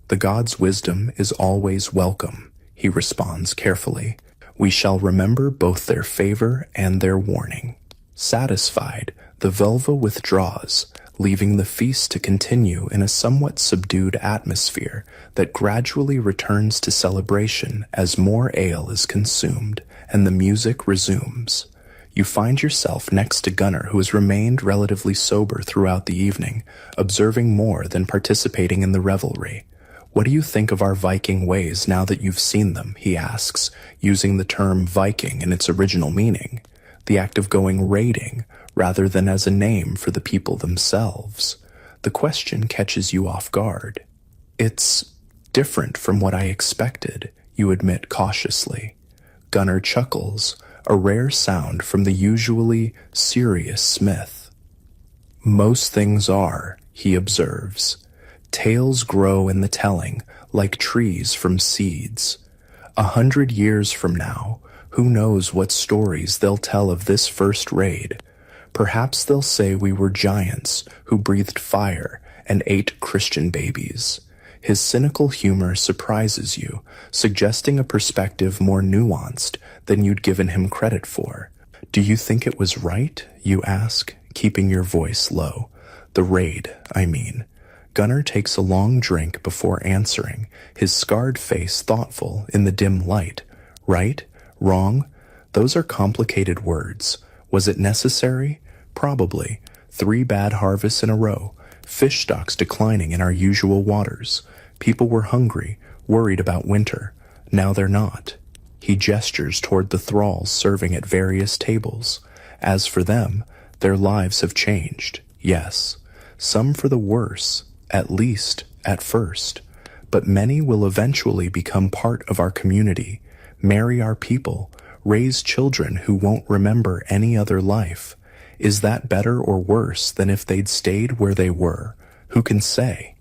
"The gods' wisdom is always welcome," he responds carefully. "We shall remember both their favor and their warning." Satisfied, the vulva withdraws, leaving the feast to continue in a somewhat subdued atmosphere that gradually returns to celebration as more ale is consumed and the music resumes. You find yourself next to Gunnar, who has remained relatively sober throughout the evening, observing more than participating in the revelry. "What do you think of our Viking ways now that you've seen them?" he asks, using the term Viking in its original meaning, the act of going raiding, rather than as a name for the people themselves. The question catches you off guard. "It's different from what I expected," you admit cautiously. Gunnar chuckles, a rare sound from the usually serious Smith. "Most things are," he observes. "Tales grow in the telling, like trees from seeds. 100 years from now, who knows what stories they'll tell of this first raid. Perhaps they'll say we were giants who breathed fire and ate Christian babies." His cynical humor surprises you, suggesting a perspective more nuanced than you'd given him credit for. "Do you think it was right?" you ask, keeping your voice low. "The raid, I mean." Gunnar takes a long drink before answering, his scarred face thoughtful in the dim light. "Right? Wrong? Those are complicated words. Was it necessary? Probably. 3 bad harvests in a row. Fish stocks declining in our usual waters. People were hungry, worried about winter. Now they're not." He gestures toward the thralls serving at various tables. As for them, their lives have changed, yes. Some for the worse, at least at first. But many will eventually become part of our community, marry our people, raise children who won't remember any other life. Is that better or worse than if they'd stayed where they were? Who can say?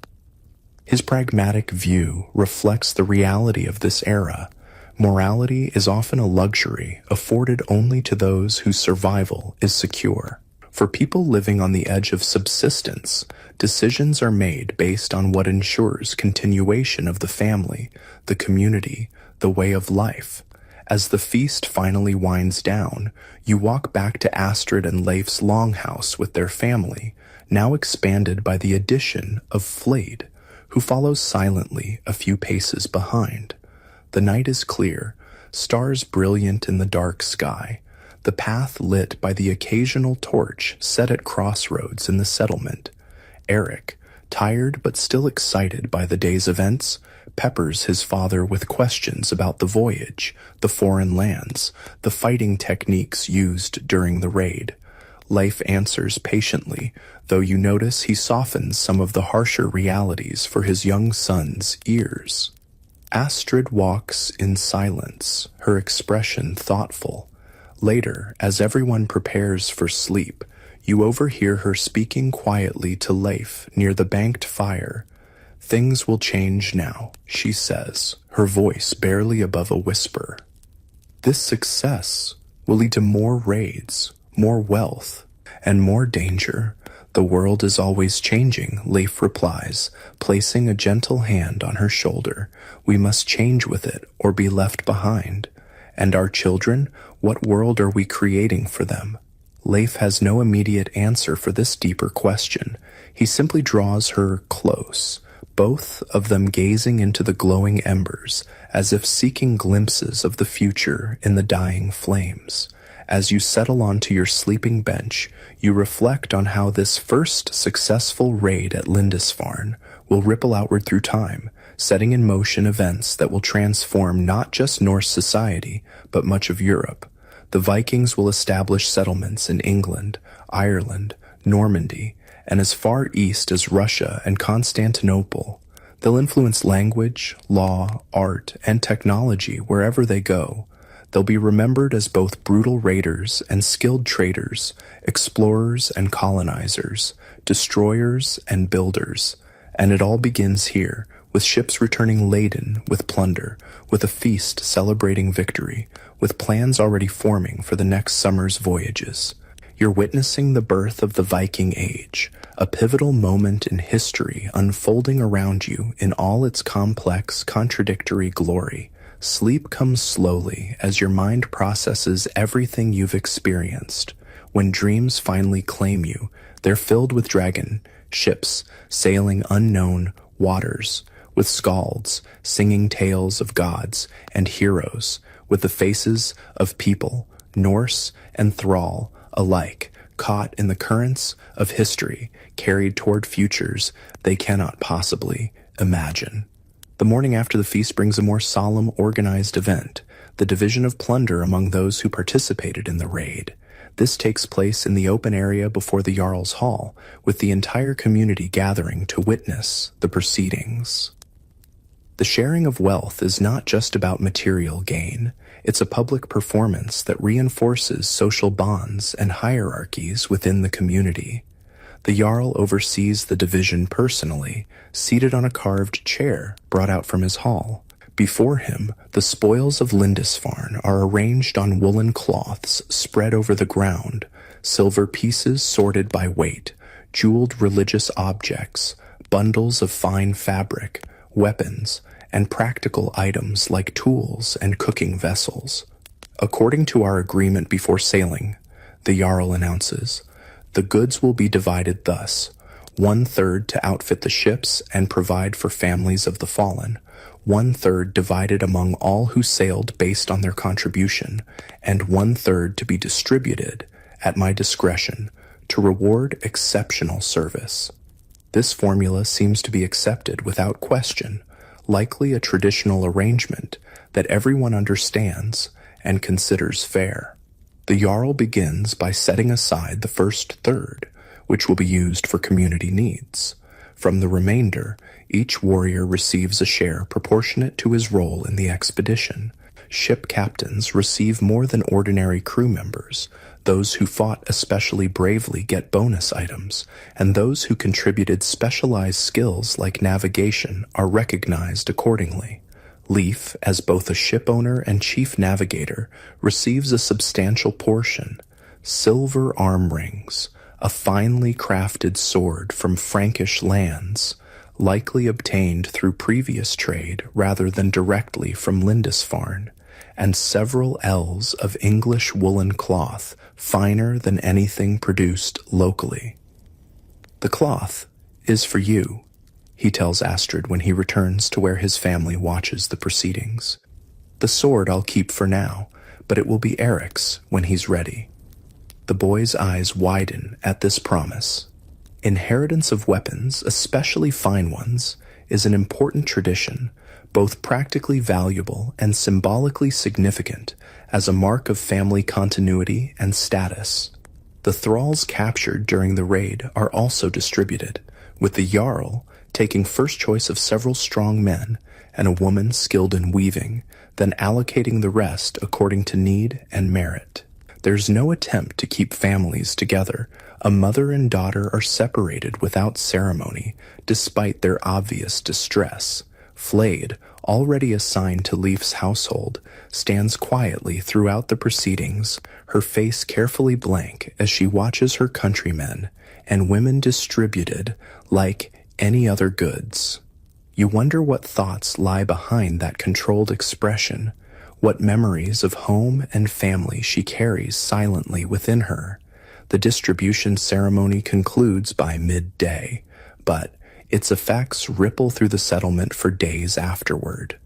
His pragmatic view reflects the reality of this era. Morality is often a luxury afforded only to those whose survival is secure. For people living on the edge of subsistence, decisions are made based on what ensures continuation of the family, the community, the way of life. As the feast finally winds down, you walk back to Astrid and Leif's longhouse with their family, now expanded by the addition of Flade, who follows silently a few paces behind. The night is clear, stars brilliant in the dark sky, the path lit by the occasional torch set at crossroads in the settlement. Eric, tired but still excited by the day's events, peppers his father with questions about the voyage, the foreign lands, the fighting techniques used during the raid. Leif answers patiently, though you notice he softens some of the harsher realities for his young son's ears. Astrid walks in silence, her expression thoughtful. Later, as everyone prepares for sleep, you overhear her speaking quietly to Leif near the banked fire. "Things will change now," she says, her voice barely above a whisper. "This success will lead to more raids, more wealth, and more danger. The world is always changing," Leif replies, placing a gentle hand on her shoulder. "We must change with it or be left behind. And our children, what world are we creating for them?" Leif has no immediate answer for this deeper question. He simply draws her close, both of them gazing into the glowing embers, as if seeking glimpses of the future in the dying flames. As you settle onto your sleeping bench, you reflect on how this first successful raid at Lindisfarne will ripple outward through time, setting in motion events that will transform not just Norse society, but much of Europe. The Vikings will establish settlements in England, Ireland, Normandy, and as far east as Russia and Constantinople. They'll influence language, law, art, and technology wherever they go. They'll be remembered as both brutal raiders and skilled traders, explorers and colonizers, destroyers and builders. And it all begins here, with ships returning laden with plunder, with a feast celebrating victory, with plans already forming for the next summer's voyages. You're witnessing the birth of the Viking Age, a pivotal moment in history unfolding around you in all its complex, contradictory glory. Sleep comes slowly as your mind processes everything you've experienced. When dreams finally claim you, they're filled with dragon ships sailing unknown waters, with skalds singing tales of gods and heroes, with the faces of people, Norse and thrall alike, caught in the currents of history, carried toward futures they cannot possibly imagine. The morning after the feast brings a more solemn, organized event, the division of plunder among those who participated in the raid. This takes place in the open area before the Jarl's Hall, with the entire community gathering to witness the proceedings. The sharing of wealth is not just about material gain. It's a public performance that reinforces social bonds and hierarchies within the community. The Jarl oversees the division personally, seated on a carved chair brought out from his hall. Before him, the spoils of Lindisfarne are arranged on woolen cloths spread over the ground, silver pieces sorted by weight, jeweled religious objects, bundles of fine fabric, weapons, and practical items like tools and cooking vessels. "According to our agreement before sailing," the Jarl announces, "the goods will be divided thus: 1/3 to outfit the ships and provide for families of the fallen, 1/3 divided among all who sailed based on their contribution, and 1/3 to be distributed at my discretion to reward exceptional service." This formula seems to be accepted without question, likely a traditional arrangement that everyone understands and considers fair. The Jarl begins by setting aside the first third, which will be used for community needs. From the remainder, each warrior receives a share proportionate to his role in the expedition. Ship captains receive more than ordinary crew members. Those who fought especially bravely get bonus items, and those who contributed specialized skills like navigation are recognized accordingly. Leif, as both a ship owner and chief navigator, receives a substantial portion: silver arm rings, a finely crafted sword from Frankish lands, likely obtained through previous trade rather than directly from Lindisfarne, and several ells of English woolen cloth finer than anything produced locally. "The cloth is for you," he tells Astrid when he returns to where his family watches the proceedings. "The sword I'll keep for now, but it will be Eric's when he's ready." The boy's eyes widen at this promise. Inheritance of weapons, especially fine ones, is an important tradition, both practically valuable and symbolically significant as a mark of family continuity and status. The thralls captured during the raid are also distributed, with the Jarl taking first choice of several strong men and a woman skilled in weaving, then allocating the rest according to need and merit. There's no attempt to keep families together. A mother and daughter are separated without ceremony, despite their obvious distress. Flade, already assigned to Leif's household, stands quietly throughout the proceedings, her face carefully blank as she watches her countrymen and women distributed like any other goods. You wonder what thoughts lie behind that controlled expression, what memories of home and family she carries silently within her. The distribution ceremony concludes by midday, but its effects ripple through the settlement for days afterward.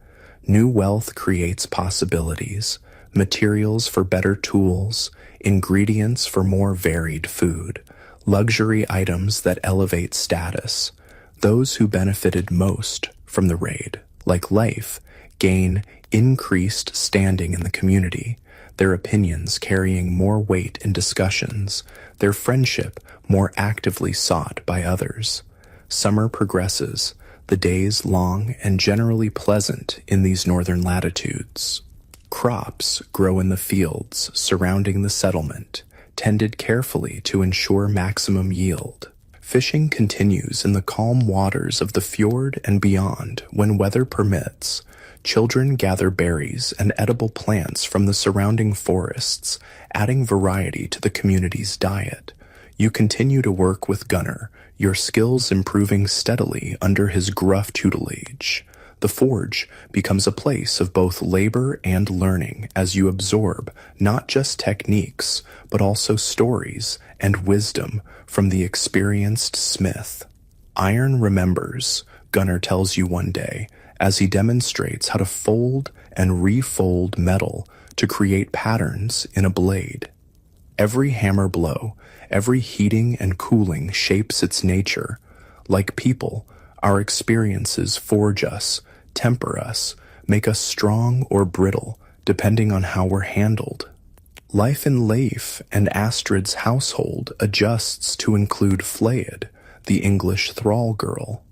New wealth creates possibilities, materials for better tools, ingredients for more varied food, luxury items that elevate status. Those who benefited most from the raid, like Leif, gain increased standing in the community, their opinions carrying more weight in discussions, their friendship more actively sought by others. Summer progresses, the days long and generally pleasant in these northern latitudes. Crops grow in the fields surrounding the settlement, tended carefully to ensure maximum yield. Fishing continues in the calm waters of the fjord and beyond when weather permits. Children gather berries and edible plants from the surrounding forests, adding variety to the community's diet. You continue to work with Gunnar, your skills improving steadily under his gruff tutelage. The forge becomes a place of both labor and learning as you absorb not just techniques, but also stories and wisdom from the experienced smith. Iron remembers, Gunnar tells you one day, as he demonstrates how to fold and refold metal to create patterns in a blade. Every hammer blow, every heating and cooling shapes its nature. Like people, our experiences forge us, temper us, make us strong or brittle, depending on how we're handled. Life in Leif and Astrid's household adjusts to include Flayed, the English thrall girl.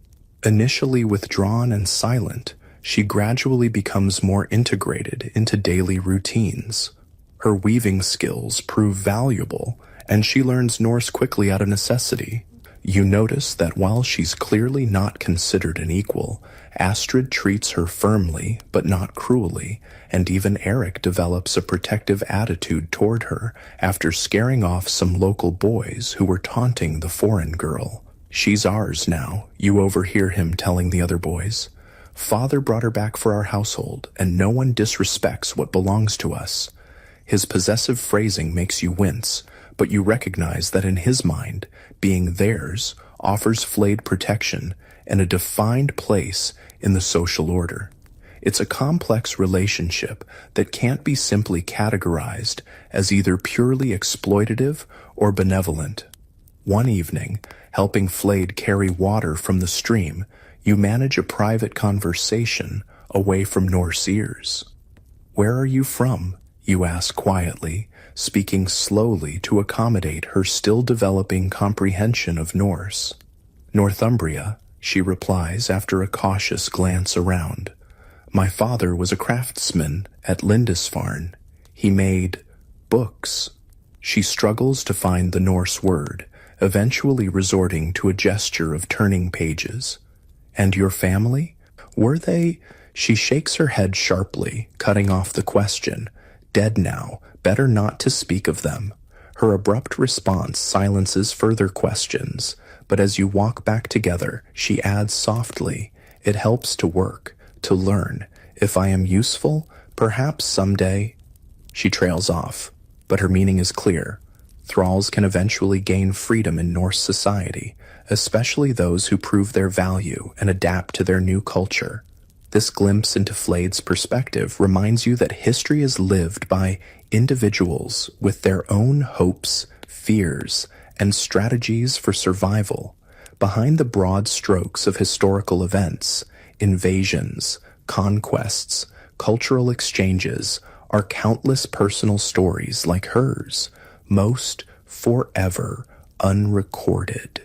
Initially withdrawn and silent, she gradually becomes more integrated into daily routines. Her weaving skills prove valuable, and she learns Norse quickly out of necessity. You notice that while she's clearly not considered an equal, Astrid treats her firmly but not cruelly, and even Eric develops a protective attitude toward her after scaring off some local boys who were taunting the foreign girl. "She's ours now," you overhear him telling the other boys. "Father brought her back for our household, and no one disrespects what belongs to us." His possessive phrasing makes you wince, but you recognize that in his mind, being theirs offers Flayed protection and a defined place in the social order. It's a complex relationship that can't be simply categorized as either purely exploitative or benevolent. One evening, helping Flayed carry water from the stream, you manage a private conversation away from Norse ears. "Where are you from?" you ask quietly, speaking slowly to accommodate her still developing comprehension of Norse. "Northumbria," she replies after a cautious glance around. "My father was a craftsman at Lindisfarne. He made books." She struggles to find the Norse word, eventually resorting to a gesture of turning pages. "And your family? Were they?" She shakes her head sharply, cutting off the question. "Dead now, better not to speak of them." Her abrupt response silences further questions, but as you walk back together, she adds softly, "It helps to work, to learn. If I am useful, perhaps someday." She trails off, but her meaning is clear. Thralls can eventually gain freedom in Norse society, especially those who prove their value and adapt to their new culture. This glimpse into Flade's perspective reminds you that history is lived by individuals with their own hopes, fears, and strategies for survival. Behind the broad strokes of historical events, invasions, conquests, cultural exchanges, are countless personal stories like hers, most forever unrecorded.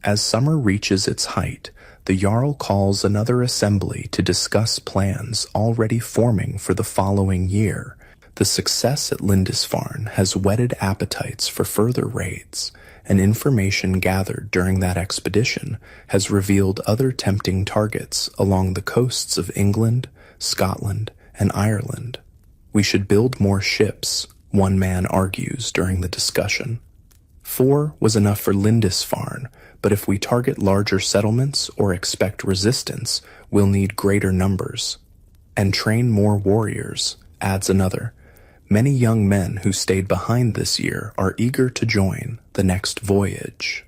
As summer reaches its height, the Jarl calls another assembly to discuss plans already forming for the following year. The success at Lindisfarne has whetted appetites for further raids, and information gathered during that expedition has revealed other tempting targets along the coasts of England, Scotland, and Ireland. "We should build more ships," one man argues during the discussion. "4 was enough for Lindisfarne, but if we target larger settlements or expect resistance, we'll need greater numbers." "And train more warriors," adds another. Many young men who stayed behind this year are eager to join the next voyage.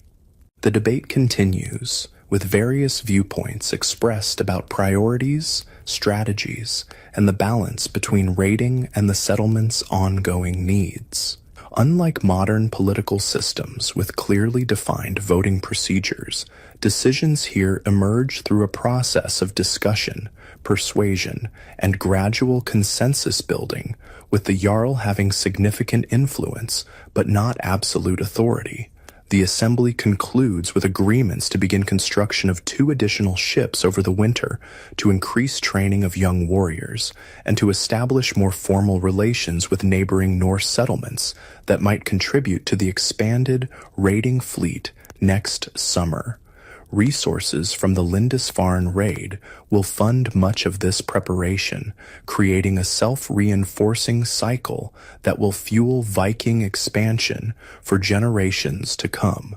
The debate continues, with various viewpoints expressed about priorities, strategies, and the balance between raiding and the settlement's ongoing needs. Unlike modern political systems with clearly defined voting procedures, decisions here emerge through a process of discussion, persuasion, and gradual consensus building, with the Jarl having significant influence but not absolute authority. The assembly concludes with agreements to begin construction of 2 additional ships over the winter to increase training of young warriors and to establish more formal relations with neighboring Norse settlements that might contribute to the expanded raiding fleet next summer. Resources from the Lindisfarne raid will fund much of this preparation, creating a self-reinforcing cycle that will fuel Viking expansion for generations to come.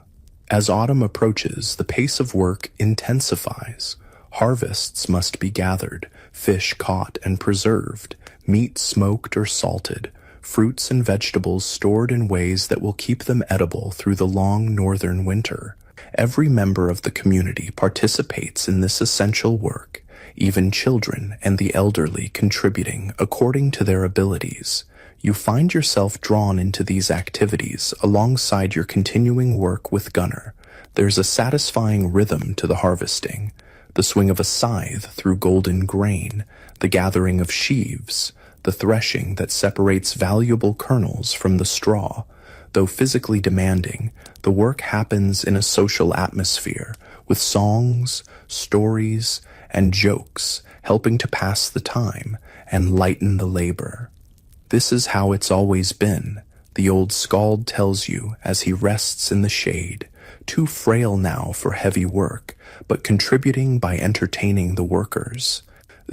As autumn approaches, the pace of work intensifies. Harvests must be gathered, fish caught and preserved, meat smoked or salted, fruits and vegetables stored in ways that will keep them edible through the long northern winter. Every member of the community participates in this essential work, even children and the elderly contributing according to their abilities. You find yourself drawn into these activities alongside your continuing work with Gunnar. There's a satisfying rhythm to the harvesting, the swing of a scythe through golden grain, the gathering of sheaves, the threshing that separates valuable kernels from the straw. Though physically demanding, the work happens in a social atmosphere, with songs, stories, and jokes helping to pass the time and lighten the labor. "This is how it's always been," the old skald tells you as he rests in the shade, too frail now for heavy work, but contributing by entertaining the workers.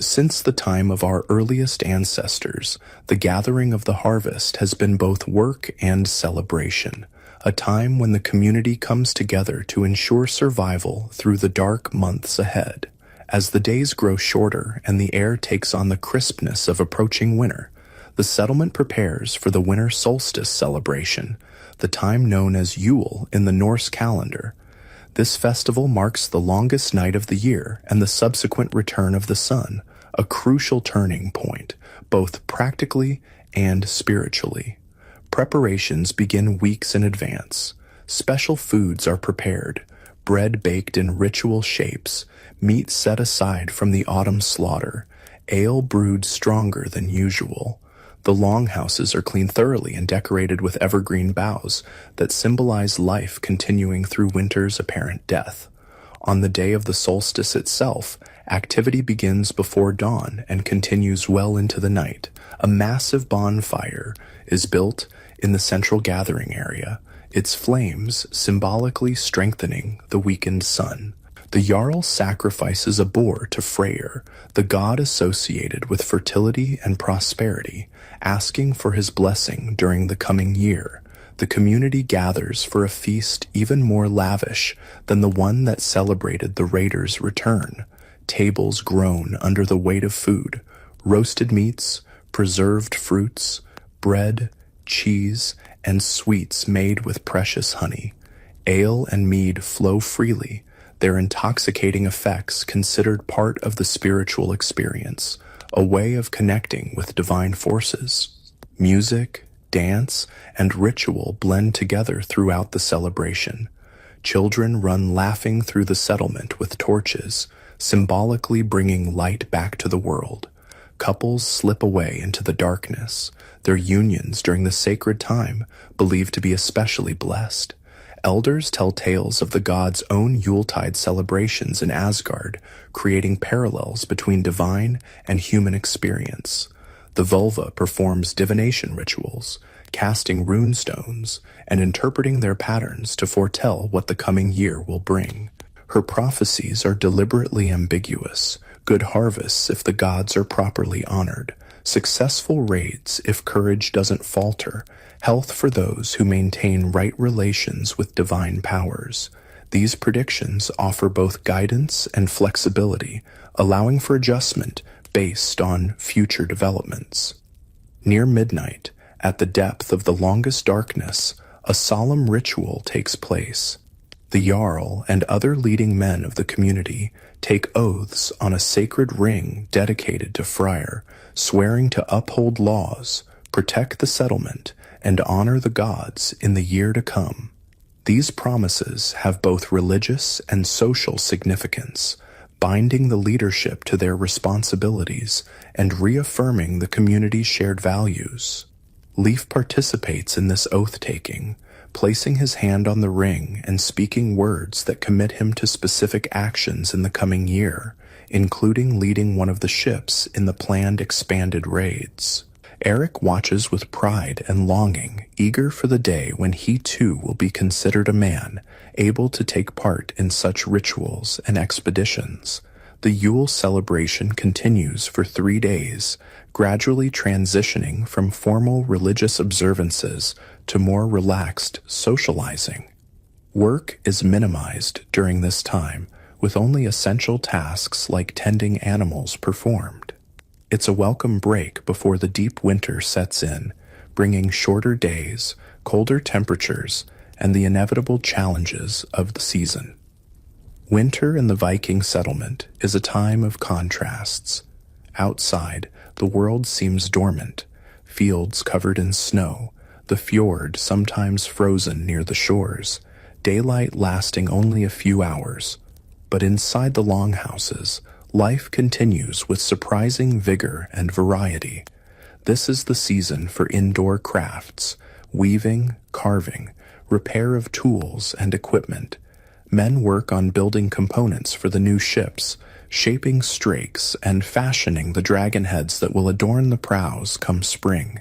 Since the time of our earliest ancestors, the gathering of the harvest has been both work and celebration, a time when the community comes together to ensure survival through the dark months ahead. As the days grow shorter and the air takes on the crispness of approaching winter, the settlement prepares for the winter solstice celebration, the time known as Yule in the Norse calendar. This festival marks the longest night of the year and the subsequent return of the sun, a crucial turning point, both practically and spiritually. Preparations begin weeks in advance. Special foods are prepared, bread baked in ritual shapes, meat set aside from the autumn slaughter, ale brewed stronger than usual. The longhouses are cleaned thoroughly and decorated with evergreen boughs that symbolize life continuing through winter's apparent death. On the day of the solstice itself, activity begins before dawn and continues well into the night. A massive bonfire is built in the central gathering area, its flames symbolically strengthening the weakened sun. The Jarl sacrifices a boar to Freyr, the god associated with fertility and prosperity, asking for his blessing during the coming year. The community gathers for a feast even more lavish than the one that celebrated the raiders' return. Tables groan under the weight of food, roasted meats, preserved fruits, bread, cheese, and sweets made with precious honey. Ale and mead flow freely, their intoxicating effects considered part of the spiritual experience, a way of connecting with divine forces. Music, dance, and ritual blend together throughout the celebration. Children run laughing through the settlement with torches, symbolically bringing light back to the world. Couples slip away into the darkness, their unions during the sacred time believed to be especially blessed. Elders tell tales of the gods' own Yuletide celebrations in Asgard, creating parallels between divine and human experience. The vulva performs divination rituals, casting rune stones and interpreting their patterns to foretell what the coming year will bring. Her prophecies are deliberately ambiguous: good harvests if the gods are properly honored, successful raids if courage doesn't falter, health for those who maintain right relations with divine powers. These predictions offer both guidance and flexibility, allowing for adjustment based on future developments. Near midnight, at the depth of the longest darkness, a solemn ritual takes place. The Jarl and other leading men of the community take oaths on a sacred ring dedicated to Freyr, swearing to uphold laws, protect the settlement, and honor the gods in the year to come. These promises have both religious and social significance, binding the leadership to their responsibilities and reaffirming the community's shared values. Leif participates in this oath-taking, placing his hand on the ring and speaking words that commit him to specific actions in the coming year, including leading one of the ships in the planned expanded raids. Eric watches with pride and longing, eager for the day when he too will be considered a man, able to take part in such rituals and expeditions. The Yule celebration continues for 3 days, gradually transitioning from formal religious observances to more relaxed socializing. Work is minimized during this time, with only essential tasks like tending animals performed. It's a welcome break before the deep winter sets in, bringing shorter days, colder temperatures, and the inevitable challenges of the season. Winter in the Viking settlement is a time of contrasts. Outside, the world seems dormant, fields covered in snow, the fjord sometimes frozen near the shores, daylight lasting only a few hours. But inside the longhouses, life continues with surprising vigor and variety. This is the season for indoor crafts, weaving, carving, repair of tools and equipment. Men work on building components for the new ships, shaping strakes and fashioning the dragon heads that will adorn the prows come spring.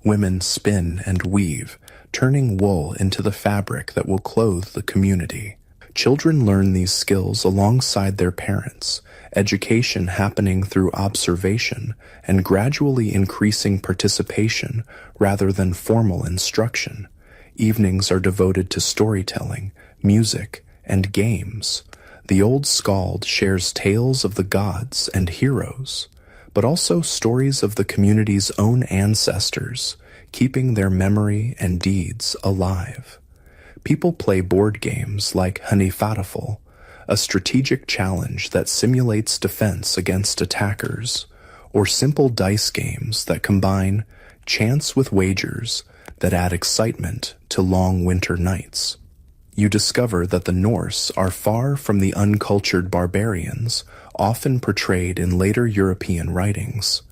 Women spin and weave, turning wool into the fabric that will clothe the community. Children learn these skills alongside their parents, education happening through observation and gradually increasing participation rather than formal instruction. Evenings are devoted to storytelling, music, and games. The old skald shares tales of the gods and heroes, but also stories of the community's own ancestors, keeping their memory and deeds alive. People play board games like Hanifatafel, a strategic challenge that simulates defense against attackers, or simple dice games that combine chance with wagers that add excitement to long winter nights. You discover that the Norse are far from the uncultured barbarians often portrayed in later European writings.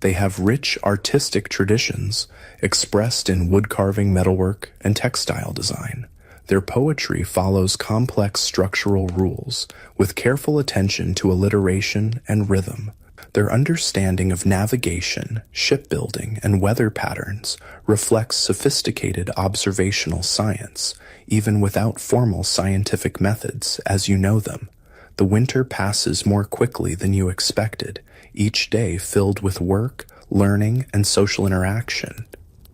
They have rich artistic traditions expressed in woodcarving, metalwork, and textile design. Their poetry follows complex structural rules with careful attention to alliteration and rhythm. Their understanding of navigation, shipbuilding, and weather patterns reflects sophisticated observational science, even without formal scientific methods as you know them. The winter passes more quickly than you expected, each day filled with work, learning, and social interaction.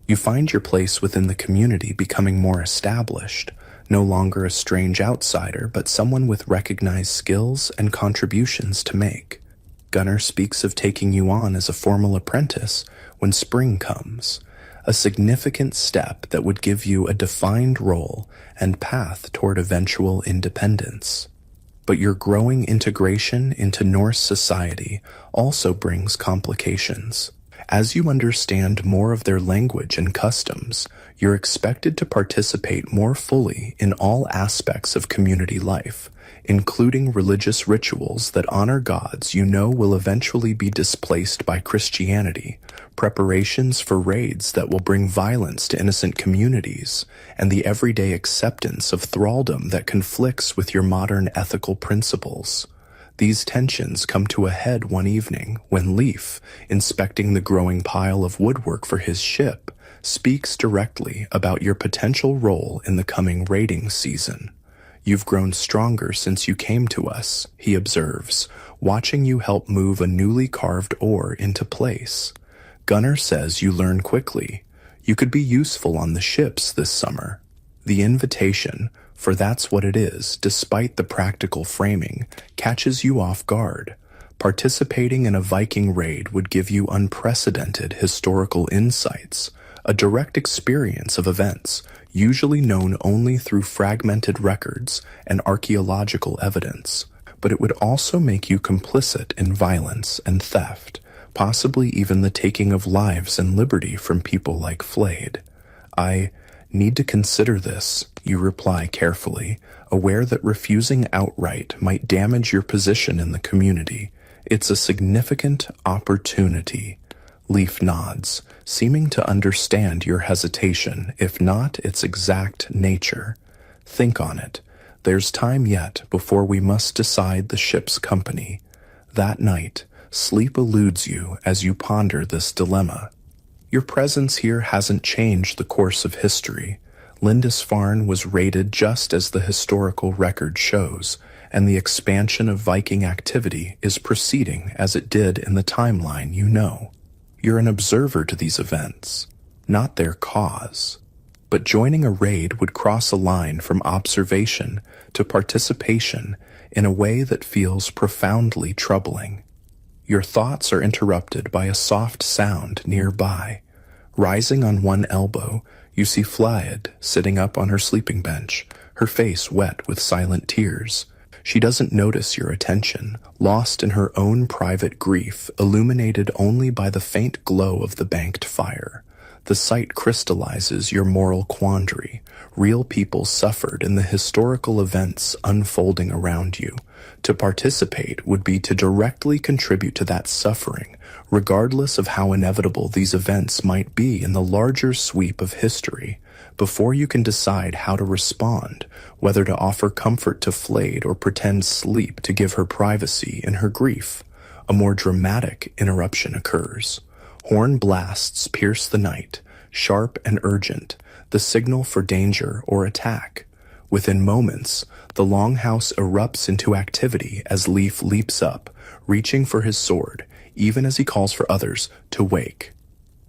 You find your place within the community becoming more established, no longer a strange outsider, but someone with recognized skills and contributions to make. Gunnar speaks of taking you on as a formal apprentice when spring comes, a significant step that would give you a defined role and path toward eventual independence. But your growing integration into Norse society also brings complications. As you understand more of their language and customs, you're expected to participate more fully in all aspects of community life, including religious rituals that honor gods you know will eventually be displaced by Christianity, preparations for raids that will bring violence to innocent communities, and the everyday acceptance of thraldom that conflicts with your modern ethical principles. These tensions come to a head one evening when Leif, inspecting the growing pile of woodwork for his ship, speaks directly about your potential role in the coming raiding season. "You've grown stronger since you came to us," he observes, watching you help move a newly carved oar into place. Gunnar says you learn quickly. You could be useful on the ships this summer. The invitation, for that's what it is, despite the practical framing, catches you off guard. Participating in a Viking raid would give you unprecedented historical insights, a direct experience of events, usually known only through fragmented records and archaeological evidence. But it would also make you complicit in violence and theft, possibly even the taking of lives and liberty from people like Flade. "I need to consider this," you reply carefully, aware that refusing outright might damage your position in the community. "It's a significant opportunity." Leif nods, seeming to understand your hesitation, if not its exact nature. "Think on it. There's time yet before we must decide the ship's company." That night, sleep eludes you as you ponder this dilemma. Your presence here hasn't changed the course of history. Lindisfarne was raided just as the historical record shows, and the expansion of Viking activity is proceeding as it did in the timeline you know. You're an observer to these events, not their cause. But joining a raid would cross a line from observation to participation in a way that feels profoundly troubling. Your thoughts are interrupted by a soft sound nearby. Rising on one elbow, you see Flyed sitting up on her sleeping bench, her face wet with silent tears. She doesn't notice your attention, lost in her own private grief, illuminated only by the faint glow of the banked fire. The sight crystallizes your moral quandary. Real people suffered in the historical events unfolding around you. To participate would be to directly contribute to that suffering, regardless of how inevitable these events might be in the larger sweep of history. Before you can decide how to respond, whether to offer comfort to Flade or pretend sleep to give her privacy in her grief, a more dramatic interruption occurs. Horn blasts pierce the night, sharp and urgent, the signal for danger or attack. Within moments, the longhouse erupts into activity as Leif leaps up, reaching for his sword, even as he calls for others to wake.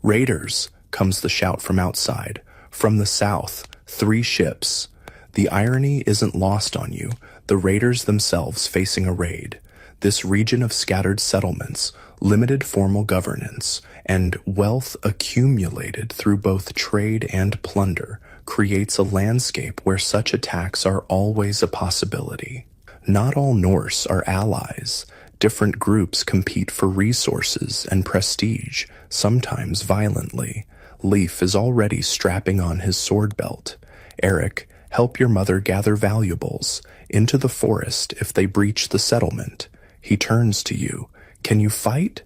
"Raiders!" comes the shout from outside. From the south, 3 ships. The irony isn't lost on you, the raiders themselves facing a raid. This region of scattered settlements, limited formal governance, and wealth accumulated through both trade and plunder creates a landscape where such attacks are always a possibility. Not all Norse are allies. Different groups compete for resources and prestige, sometimes violently. Leif is already strapping on his sword belt. "Eric, help your mother gather valuables into the forest if they breach the settlement." He turns to you. "Can you fight?"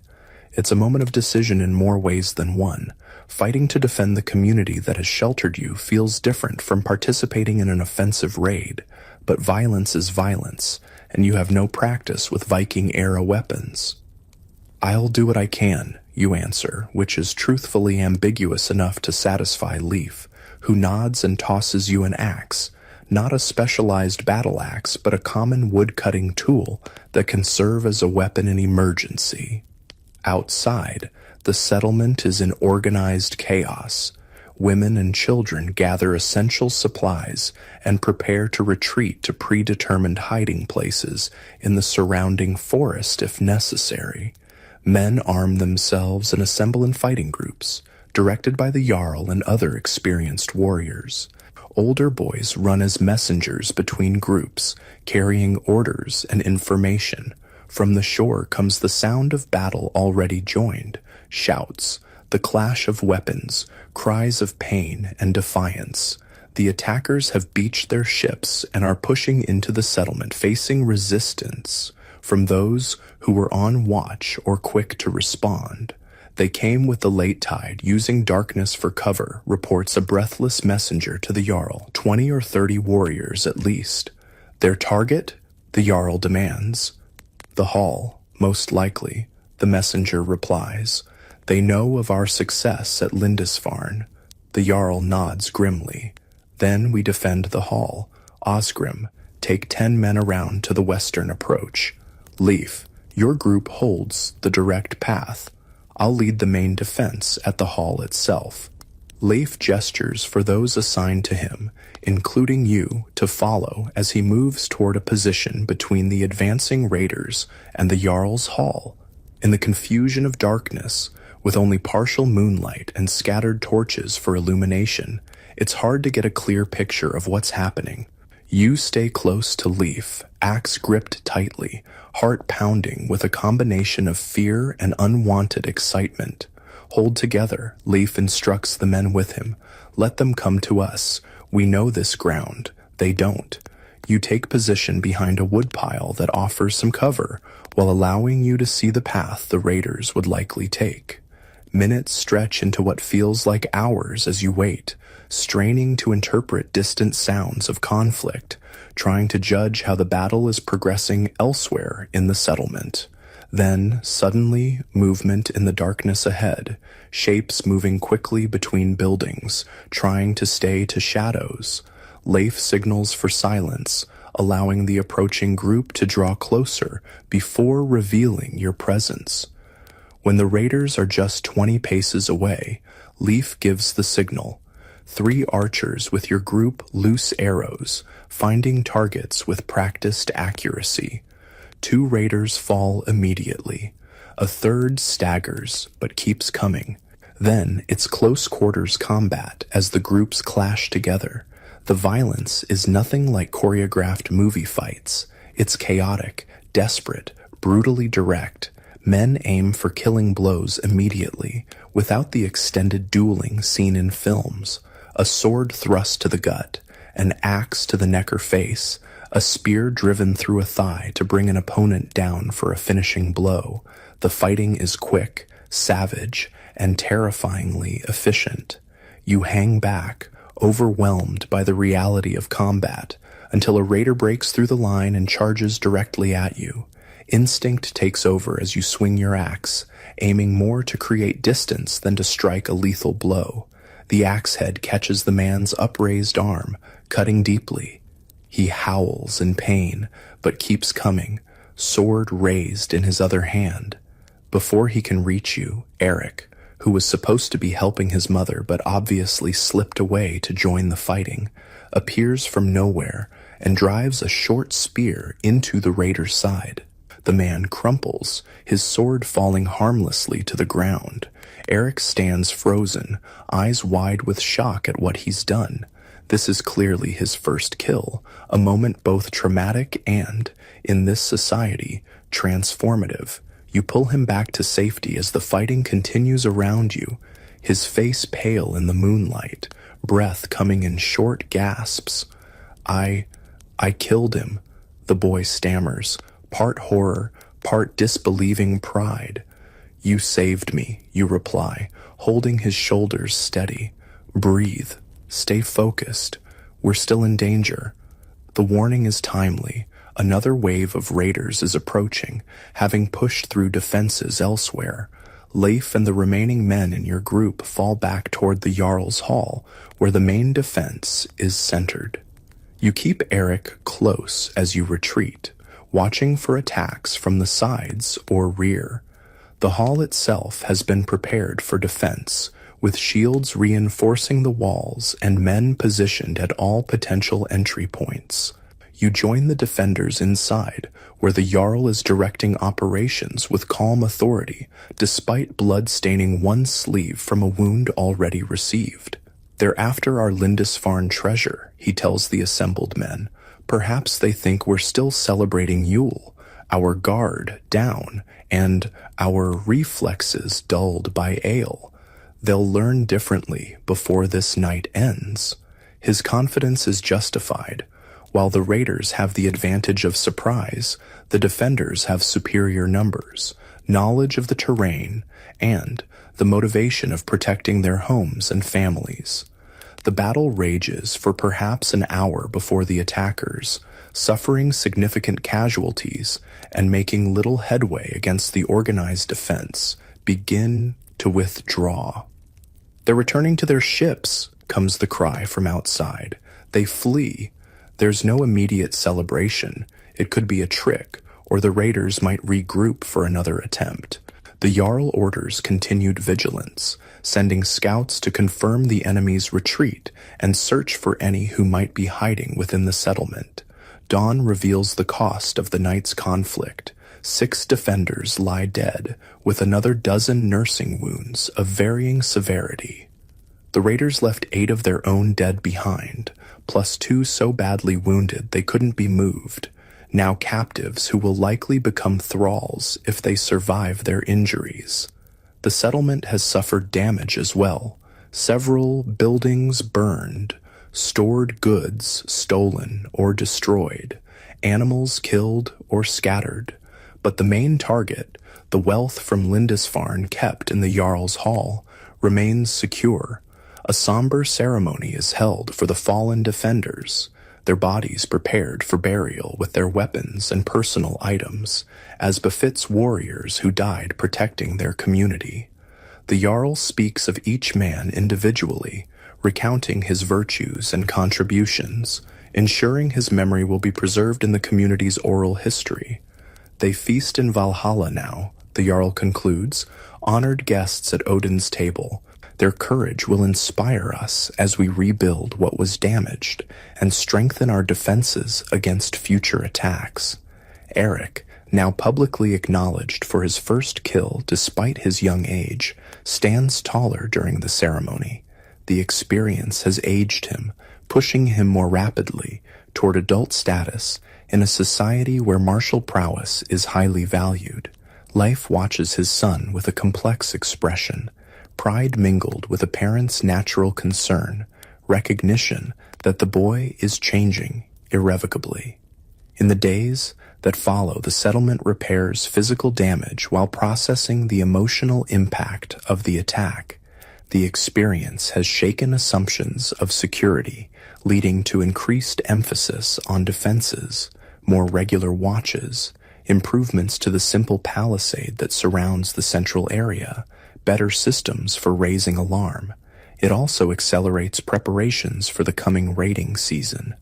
It's a moment of decision in more ways than one. Fighting to defend the community that has sheltered you feels different from participating in an offensive raid, but violence is violence, and you have no practice with Viking-era weapons. "I'll do what I can," you answer, which is truthfully ambiguous enough to satisfy Leif, who nods and tosses you an axe, not a specialized battle axe, but a common wood-cutting tool that can serve as a weapon in emergency. Outside, The settlement is in organized chaos. Women and children gather essential supplies and prepare to retreat to predetermined hiding places in the surrounding forest if necessary. Men arm themselves and assemble in fighting groups, directed by the Jarl and other experienced warriors. Older boys run as messengers between groups, carrying orders and information. From the shore comes the sound of battle already joined, shouts, the clash of weapons, cries of pain and defiance. The attackers have beached their ships and are pushing into the settlement, facing resistance from those who were on watch or quick to respond. They came with the late tide, using darkness for cover, reports a breathless messenger to the Jarl, 20 or 30 warriors at least. Their target? The Jarl demands. The hall, most likely, the messenger replies. They know of our success at Lindisfarne. The Jarl nods grimly. Then we defend the hall. Osgrim, take 10 men around to the western approach. Leif, your group holds the direct path. I'll lead the main defense at the hall itself. Leif gestures for those assigned to him, including you, to follow as he moves toward a position between the advancing raiders and the Jarl's hall. In the confusion of darkness, with only partial moonlight and scattered torches for illumination, it's hard to get a clear picture of what's happening. You stay close to Leif, axe gripped tightly, heart pounding with a combination of fear and unwanted excitement. Hold together, Leif instructs the men with him. Let them come to us. We know this ground. They don't. You take position behind a woodpile that offers some cover, while allowing you to see the path the raiders would likely take. Minutes stretch into what feels like hours as you wait, straining to interpret distant sounds of conflict, trying to judge how the battle is progressing elsewhere in the settlement. Then, suddenly, movement in the darkness ahead, shapes moving quickly between buildings, trying to stay to shadows. Leif signals for silence, allowing the approaching group to draw closer before revealing your presence. When the raiders are just 20 paces away, Leif gives the signal. 3 archers with your group loose arrows, finding targets with practiced accuracy. 2 raiders fall immediately. A third staggers, but keeps coming. Then it's close quarters combat as the groups clash together. The violence is nothing like choreographed movie fights. It's chaotic, desperate, brutally direct. Men aim for killing blows immediately, without the extended dueling seen in films. A sword thrust to the gut, an axe to the neck or face, a spear driven through a thigh to bring an opponent down for a finishing blow. The fighting is quick, savage, and terrifyingly efficient. You hang back, overwhelmed by the reality of combat, until a raider breaks through the line and charges directly at you. Instinct takes over as you swing your axe, aiming more to create distance than to strike a lethal blow. The axe head catches the man's upraised arm, cutting deeply. He howls in pain, but keeps coming, sword raised in his other hand. Before he can reach you, Eric, who was supposed to be helping his mother but obviously slipped away to join the fighting, appears from nowhere and drives a short spear into the raider's side. The man crumples, his sword falling harmlessly to the ground. Eric stands frozen, eyes wide with shock at what he's done. This is clearly his first kill, a moment both traumatic and, in this society, transformative. You pull him back to safety as the fighting continues around you, his face pale in the moonlight, breath coming in short gasps. I killed him, the boy stammers, part horror, part disbelieving pride. You saved me, you reply, holding his shoulders steady. Breathe. Stay focused. We're still in danger. The warning is timely. Another wave of raiders is approaching, having pushed through defenses elsewhere. Leif and the remaining men in your group fall back toward the Jarl's Hall, where the main defense is centered. You keep Eric close as you retreat, watching for attacks from the sides or rear. The hall itself has been prepared for defense, with shields reinforcing the walls and men positioned at all potential entry points. You join the defenders inside, where the Jarl is directing operations with calm authority, despite blood staining one sleeve from a wound already received. "They're after our Lindisfarne treasure," he tells the assembled men. "Perhaps they think we're still celebrating Yule, our guard down, and our reflexes dulled by ale. They'll learn differently before this night ends." His confidence is justified. While the raiders have the advantage of surprise, the defenders have superior numbers, knowledge of the terrain, and the motivation of protecting their homes and families. The battle rages for perhaps an hour before the attackers, suffering significant casualties and making little headway against the organized defense, begin to withdraw. "They're returning to their ships," comes the cry from outside. They flee. There's no immediate celebration. It could be a trick, or the raiders might regroup for another attempt. The Jarl orders continued vigilance, sending scouts to confirm the enemy's retreat and search for any who might be hiding within the settlement. Dawn reveals the cost of the night's conflict. 6 defenders lie dead, with another dozen nursing wounds of varying severity. The raiders left 8 of their own dead behind, plus 2 so badly wounded they couldn't be moved, now captives who will likely become thralls if they survive their injuries. The settlement has suffered damage as well. Several buildings burned, stored goods stolen or destroyed, animals killed or scattered. But the main target, the wealth from Lindisfarne kept in the Jarl's hall, remains secure. A somber ceremony is held for the fallen defenders, their bodies prepared for burial with their weapons and personal items, as befits warriors who died protecting their community. The Jarl speaks of each man individually, recounting his virtues and contributions, ensuring his memory will be preserved in the community's oral history. They feast in Valhalla now, the Jarl concludes, honored guests at Odin's table. Their courage will inspire us as we rebuild what was damaged and strengthen our defenses against future attacks. Eric, now publicly acknowledged for his first kill despite his young age, stands taller during the ceremony. The experience has aged him, pushing him more rapidly toward adult status in a society where martial prowess is highly valued. Life watches his son with a complex expression, pride mingled with a parent's natural concern, recognition that the boy is changing irrevocably. In the days that follow, the settlement repairs physical damage while processing the emotional impact of the attack. The experience has shaken assumptions of security, leading to increased emphasis on defenses, more regular watches, improvements to the simple palisade that surrounds the central area, better systems for raising alarm. It also accelerates preparations for the coming raiding season.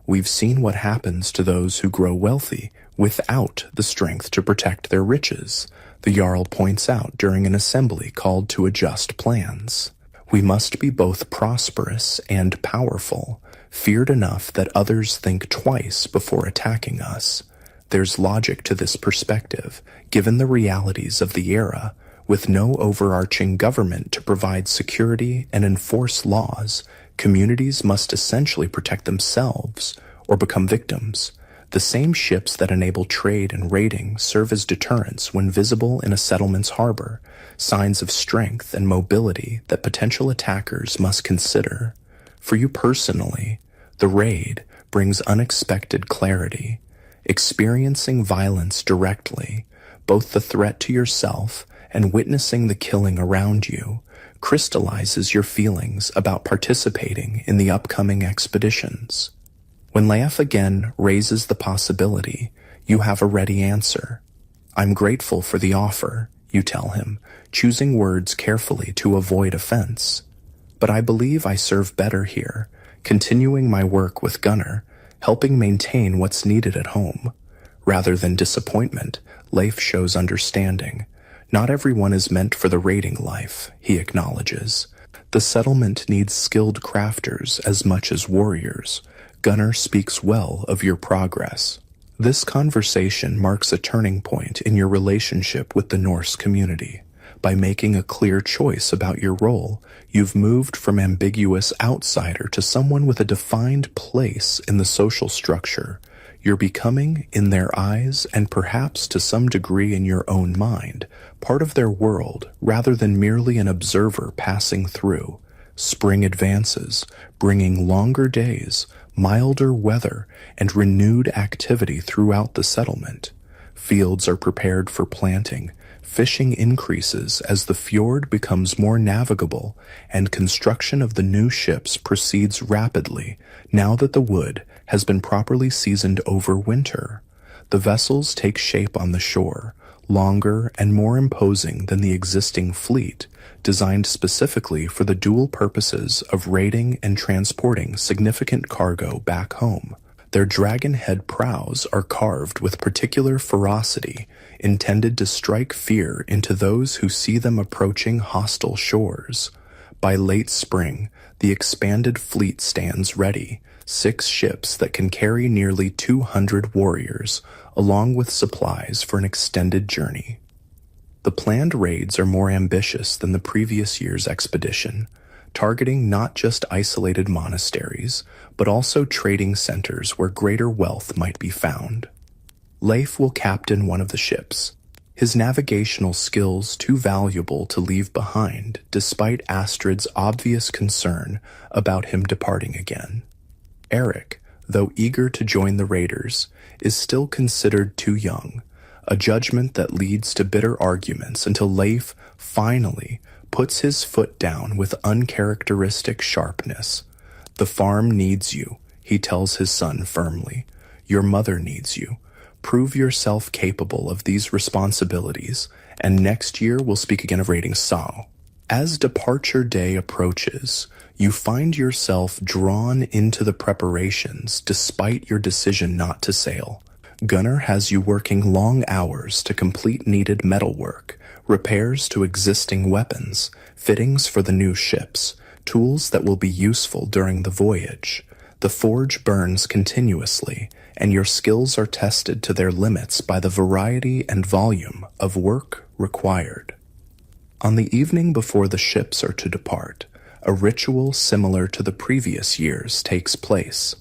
We've seen what happens to those who grow wealthy without the strength to protect their riches, the Jarl points out during an assembly called to adjust plans. We must be both prosperous and powerful, feared enough that others think twice before attacking us. There's logic to this perspective, given the realities of the era. With no overarching government to provide security and enforce laws, communities must essentially protect themselves or become victims. The same ships that enable trade and raiding serve as deterrents when visible in a settlement's harbor, signs of strength and mobility that potential attackers must consider. For you personally, the raid brings unexpected clarity. Experiencing violence directly, both the threat to yourself and witnessing the killing around you, crystallizes your feelings about participating in the upcoming expeditions. When Leif again raises the possibility, you have a ready answer. "I'm grateful for the offer," you tell him, choosing words carefully to avoid offense. "But I believe I serve better here, continuing my work with Gunnar, helping maintain what's needed at home." Rather than disappointment, Leif shows understanding. Not everyone is meant for the raiding life, he acknowledges. The settlement needs skilled crafters as much as warriors. Gunnar speaks well of your progress. This conversation marks a turning point in your relationship with the Norse community. By making a clear choice about your role, you've moved from ambiguous outsider to someone with a defined place in the social structure. You're becoming, in their eyes, and perhaps to some degree in your own mind, part of their world rather than merely an observer passing through. Spring advances, bringing longer days, milder weather, and renewed activity throughout the settlement. Fields are prepared for planting, fishing increases as the fjord becomes more navigable, and construction of the new ships proceeds rapidly now that the wood has been properly seasoned over winter. The vessels take shape on the shore, longer and more imposing than the existing fleet, designed specifically for the dual purposes of raiding and transporting significant cargo back home. Their dragon-head prows are carved with particular ferocity, intended to strike fear into those who see them approaching hostile shores. By late spring, the expanded fleet stands ready, 6 ships that can carry nearly 200 warriors, along with supplies for an extended journey. The planned raids are more ambitious than the previous year's expedition, targeting not just isolated monasteries, but also trading centers where greater wealth might be found. Leif will captain one of the ships, his navigational skills too valuable to leave behind despite Astrid's obvious concern about him departing again. Eric, though eager to join the raiders, is still considered too young, a judgment that leads to bitter arguments until Leif finally puts his foot down with uncharacteristic sharpness. The farm needs you, he tells his son firmly. Your mother needs you. Prove yourself capable of these responsibilities, and next year we'll speak again of raiding Sao. As departure day approaches, you find yourself drawn into the preparations despite your decision not to sail. Gunnar has you working long hours to complete needed metalwork, repairs to existing weapons, fittings for the new ships, tools that will be useful during the voyage. The forge burns continuously, and your skills are tested to their limits by the variety and volume of work required. On the evening before the ships are to depart, a ritual similar to the previous years takes place.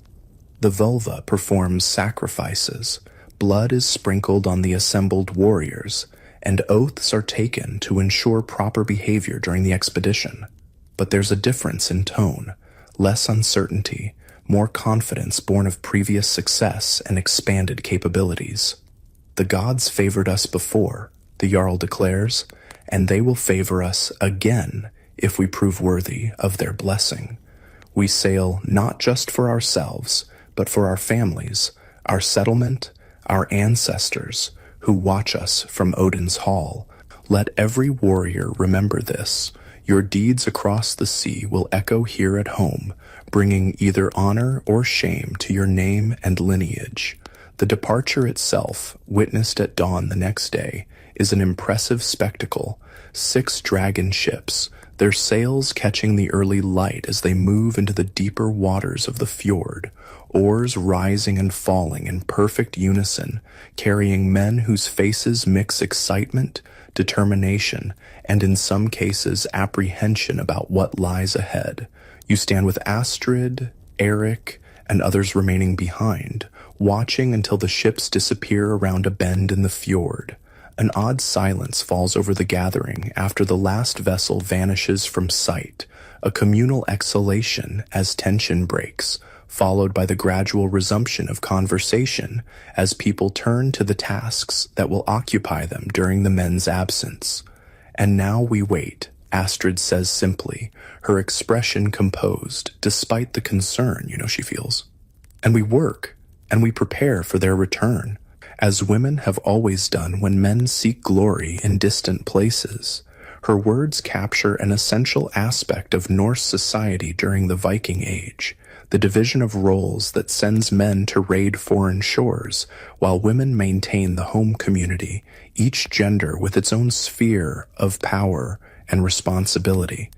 The vulva performs sacrifices, blood is sprinkled on the assembled warriors, and oaths are taken to ensure proper behavior during the expedition. But there's a difference in tone, less uncertainty, more confidence born of previous success and expanded capabilities. The gods favored us before, the Jarl declares, and they will favor us again if we prove worthy of their blessing. We sail not just for ourselves, but for our families, our settlement, our ancestors, who watch us from Odin's hall. Let every warrior remember this. Your deeds across the sea will echo here at home, bringing either honor or shame to your name and lineage. The departure itself, witnessed at dawn the next day, is an impressive spectacle. 6 dragon ships, their sails catching the early light as they move into the deeper waters of the fjord, oars rising and falling in perfect unison, carrying men whose faces mix excitement, determination, and in some cases apprehension about what lies ahead. You stand with Astrid, Eric, and others remaining behind, watching until the ships disappear around a bend in the fjord. An odd silence falls over the gathering after the last vessel vanishes from sight, a communal exhalation as tension breaks, followed by the gradual resumption of conversation as people turn to the tasks that will occupy them during the men's absence. And now we wait, Astrid says simply, her expression composed despite the concern, she feels. And we work, and we prepare for their return, as women have always done when men seek glory in distant places. Her words capture an essential aspect of Norse society during the Viking Age, the division of roles that sends men to raid foreign shores while women maintain the home community, each gender with its own sphere of power and responsibility.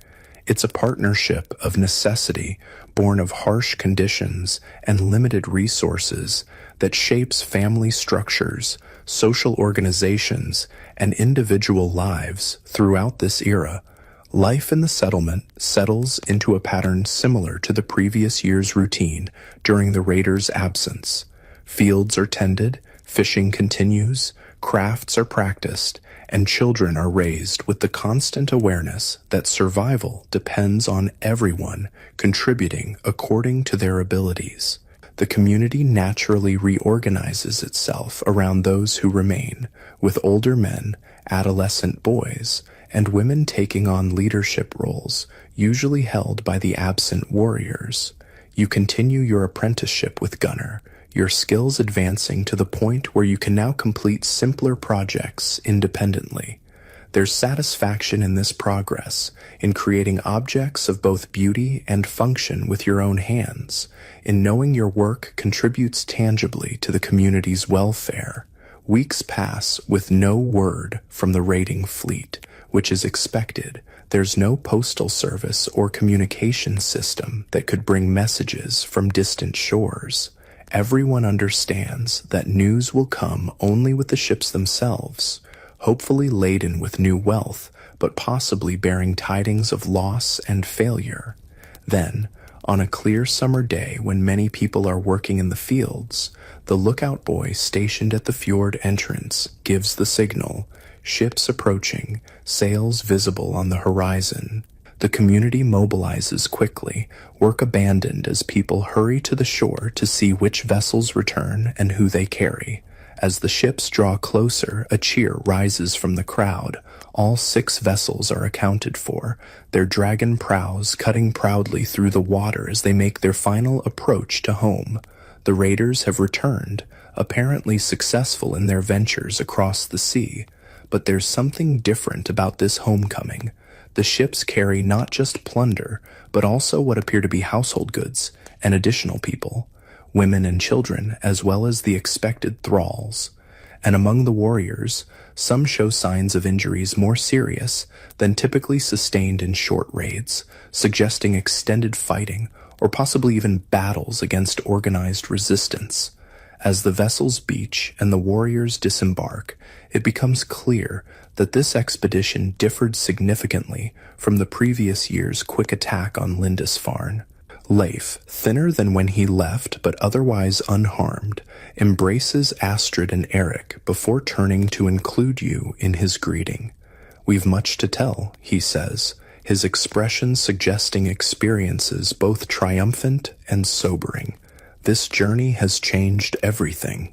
It's a partnership of necessity, born of harsh conditions and limited resources, that shapes family structures, social organizations, and individual lives throughout this era. Life in the settlement settles into a pattern similar to the previous year's routine during the raiders' absence. Fields are tended, fishing continues, crafts are practiced, and children are raised with the constant awareness that survival depends on everyone contributing according to their abilities. The community naturally reorganizes itself around those who remain, with older men, adolescent boys, and women taking on leadership roles, usually held by the absent warriors. You continue your apprenticeship with Gunner, your skills advancing to the point where you can now complete simpler projects independently. There's satisfaction in this progress, in creating objects of both beauty and function with your own hands, in knowing your work contributes tangibly to the community's welfare. Weeks pass with no word from the raiding fleet, which is expected. There's no postal service or communication system that could bring messages from distant shores. Everyone understands that news will come only with the ships themselves, hopefully laden with new wealth, but possibly bearing tidings of loss and failure. Then, on a clear summer day when many people are working in the fields, the lookout boy stationed at the fjord entrance gives the signal, ships approaching, sails visible on the horizon. The community mobilizes quickly, work abandoned as people hurry to the shore to see which vessels return and who they carry. As the ships draw closer, a cheer rises from the crowd. All 6 vessels are accounted for, their dragon prows cutting proudly through the water as they make their final approach to home. The raiders have returned, apparently successful in their ventures across the sea. But there's something different about this homecoming. The ships carry not just plunder, but also what appear to be household goods and additional people, women and children, as well as the expected thralls. And among the warriors, some show signs of injuries more serious than typically sustained in short raids, suggesting extended fighting or possibly even battles against organized resistance. As the vessels beach and the warriors disembark, it becomes clear that this expedition differed significantly from the previous year's quick attack on Lindisfarne. Leif, thinner than when he left but otherwise unharmed, embraces Astrid and Eric before turning to include you in his greeting. "We've much to tell," he says, his expression suggesting experiences both triumphant and sobering. "This journey has changed everything."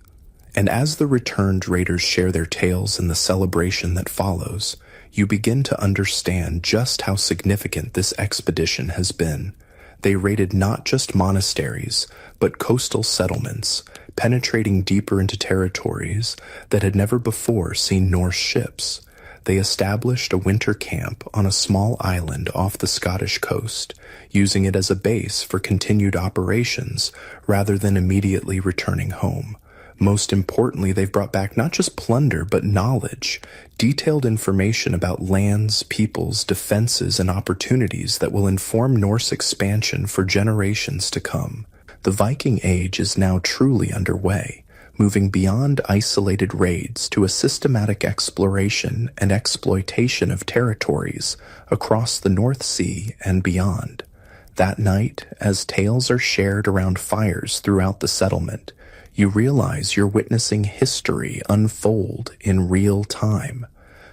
And as the returned raiders share their tales in the celebration that follows, you begin to understand just how significant this expedition has been. They raided not just monasteries, but coastal settlements, penetrating deeper into territories that had never before seen Norse ships. They established a winter camp on a small island off the Scottish coast, using it as a base for continued operations rather than immediately returning home. Most importantly, they've brought back not just plunder, but knowledge, detailed information about lands, peoples, defenses, and opportunities that will inform Norse expansion for generations to come. The Viking Age is now truly underway, moving beyond isolated raids to a systematic exploration and exploitation of territories across the North Sea and beyond. That night, as tales are shared around fires throughout the settlement, you realize you're witnessing history unfold in real time.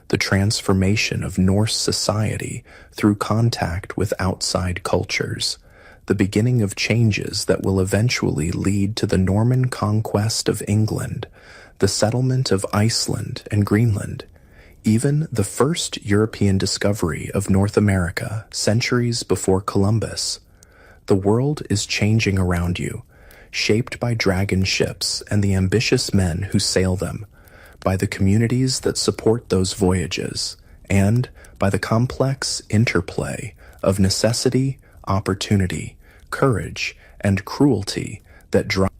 The transformation of Norse society through contact with outside cultures. The beginning of changes that will eventually lead to the Norman conquest of England, the settlement of Iceland and Greenland, even the first European discovery of North America centuries before Columbus. The world is changing around you, shaped by dragon ships and the ambitious men who sail them, by the communities that support those voyages, and by the complex interplay of necessity, opportunity, courage, and cruelty that drive